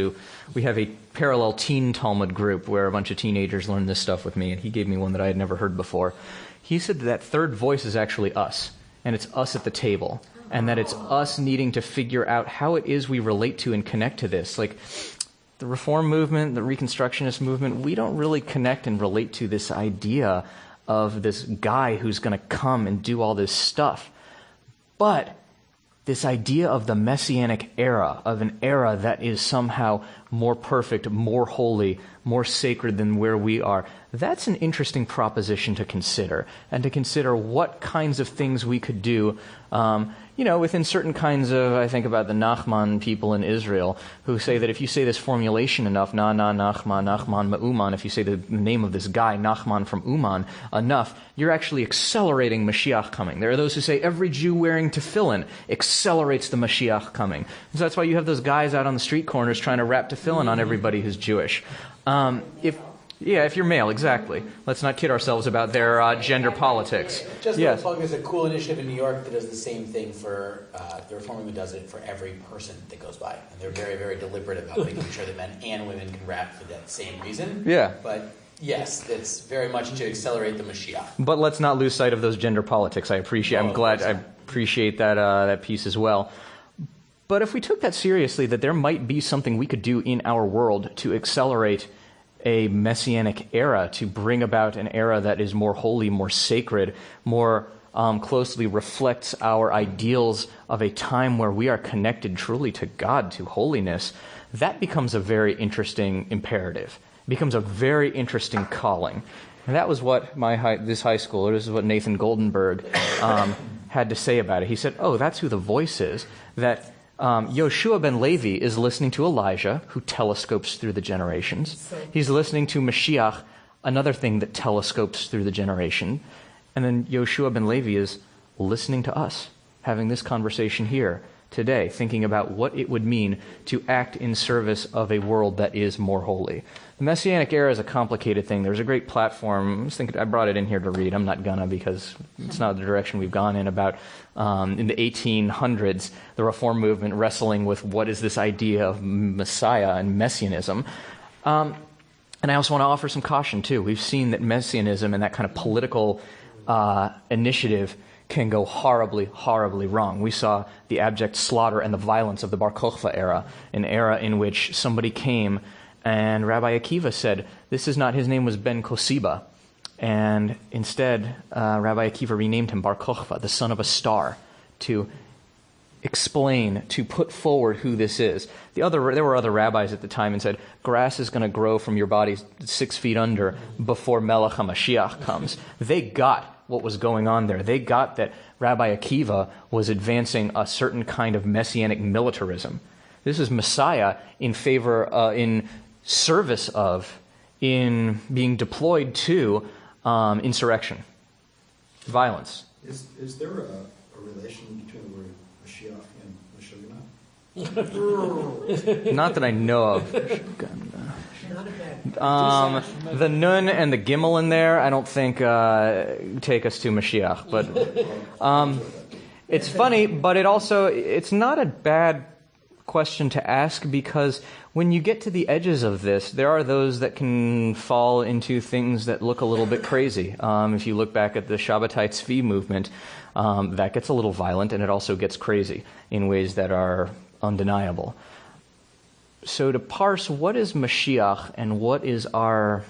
we have a parallel teen Talmud group where a bunch of teenagers learn this stuff with me, and he gave me one that I had never heard before. He said that third voice is actually us, and it's us at the table. And that it's us needing to figure out how it is we relate to and connect to this. Like the Reform movement, the Reconstructionist movement, we don't really connect and relate to this idea of this guy who's going to come and do all this stuff. But this idea of the Messianic era, of an era that is somehow more perfect, more holy, more sacred than where we are, that's an interesting proposition to consider. And to consider what kinds of things we could do within certain kinds of, I think about the Nachman people in Israel, who say that if you say this formulation enough, Nachman Ma'uman, if you say the name of this guy, Nachman from Uman, enough, you're actually accelerating Mashiach coming. There are those who say every Jew wearing tefillin accelerates the Mashiach coming. And so that's why you have those guys out on the street corners trying to wrap tefillin on everybody who's Jewish. If you're male, exactly. Let's not kid ourselves about their gender politics. Just yes. There's a cool initiative in New York that does the same thing for the Reform movement does it for every person that goes by, and they're very, very deliberate about making sure that men and women can rap for that same reason. Yeah. But yes, it's very much to accelerate the Mashiach. But let's not lose sight of those gender politics. I appreciate that piece as well. But if we took that seriously, that there might be something we could do in our world to accelerate a messianic era, to bring about an era that is more holy, more sacred, more closely reflects our ideals of a time where we are connected truly to God, to holiness, that becomes a very interesting imperative. It becomes a very interesting calling. And that was what this high schooler, this is what Nathan Goldenberg had to say about it. He said, oh, that's who the voice is, that Yoshua ben Levi is listening to Elijah, who telescopes through the generations. He's listening to Mashiach, another thing that telescopes through the generation. And then Yoshua ben Levi is listening to us, having this conversation here today, thinking about what it would mean to act in service of a world that is more holy. The Messianic era is a complicated thing. There's a great platform. I brought it in here to read. I'm not gonna, because it's not the direction we've gone in, about in the 1800s, the Reform movement wrestling with what is this idea of Messiah and Messianism. And I also want to offer some caution, too. We've seen that Messianism and that kind of political initiative can go horribly, horribly wrong. We saw the abject slaughter and the violence of the Bar Kokhba era, an era in which somebody came and Rabbi Akiva said, his name was Ben Kosiba. And instead, Rabbi Akiva renamed him Bar Kokhba, the son of a star, to explain, to put forward who this is. There were other rabbis at the time and said, grass is going to grow from your body 6 feet under before Melech HaMashiach comes. They got what was going on there. They got that Rabbi Akiva was advancing a certain kind of messianic militarism. This is Messiah in favor, in service of, in being deployed to insurrection, violence. Is there a relation between the word Mashiach and Meshuggah? Not that I know of. The Nun and the Gimel in there, I don't think take us to Mashiach. But it's funny, but it's not a bad question to ask, because when you get to the edges of this, there are those that can fall into things that look a little bit crazy. If you look back at the Shabbatai Tzvi movement, that gets a little violent, and it also gets crazy in ways that are undeniable. So to parse what is Mashiach and what's our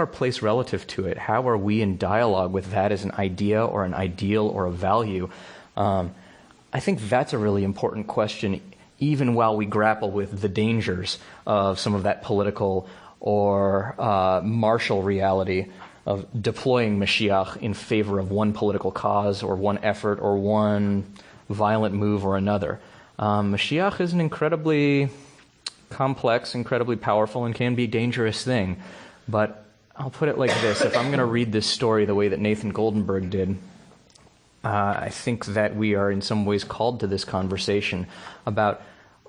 place relative to it, how are we in dialogue with that as an idea or an ideal or a value, I think that's a really important question, even while we grapple with the dangers of some of that political or martial reality of deploying Mashiach in favor of one political cause or one effort or one violent move or another. Mashiach is an incredibly complex, incredibly powerful, and can be a dangerous thing. But I'll put it like this. If I'm going to read this story the way that Nathan Goldenberg did, I think that we are in some ways called to this conversation about,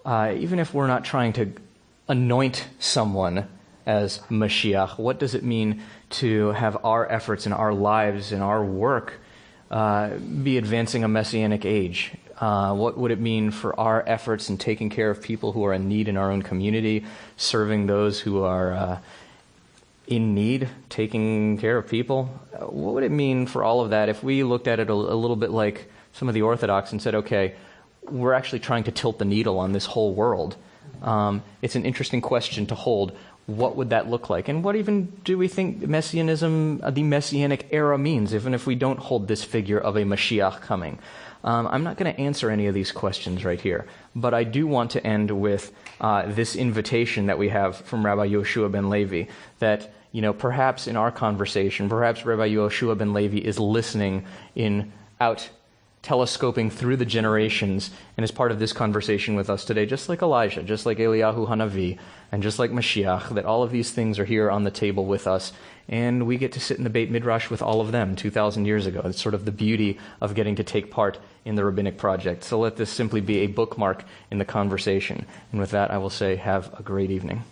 even if we're not trying to anoint someone as Mashiach, what does it mean to have our efforts and our lives and our work be advancing a messianic age? What would it mean for our efforts in taking care of people who are in need in our own community, serving those who are in need, taking care of people? What would it mean for all of that if we looked at it a little bit like some of the Orthodox and said, okay, we're actually trying to tilt the needle on this whole world? It's an interesting question to hold. What would that look like? And what even do we think Messianism, the Messianic era means, even if we don't hold this figure of a Mashiach coming? I'm not going to answer any of these questions right here, but I do want to end with this invitation that we have from Rabbi Yoshua ben Levi, that, perhaps in our conversation, perhaps Rabbi Yoshua ben Levi is listening out telescoping through the generations and is part of this conversation with us today, just like Elijah, just like Eliyahu Hanavi, and just like Mashiach, that all of these things are here on the table with us, and we get to sit in the Beit Midrash with all of them 2,000 years ago. It's sort of the beauty of getting to take part in the Rabbinic project. So let this simply be a bookmark in the conversation. And with that, I will say, have a great evening.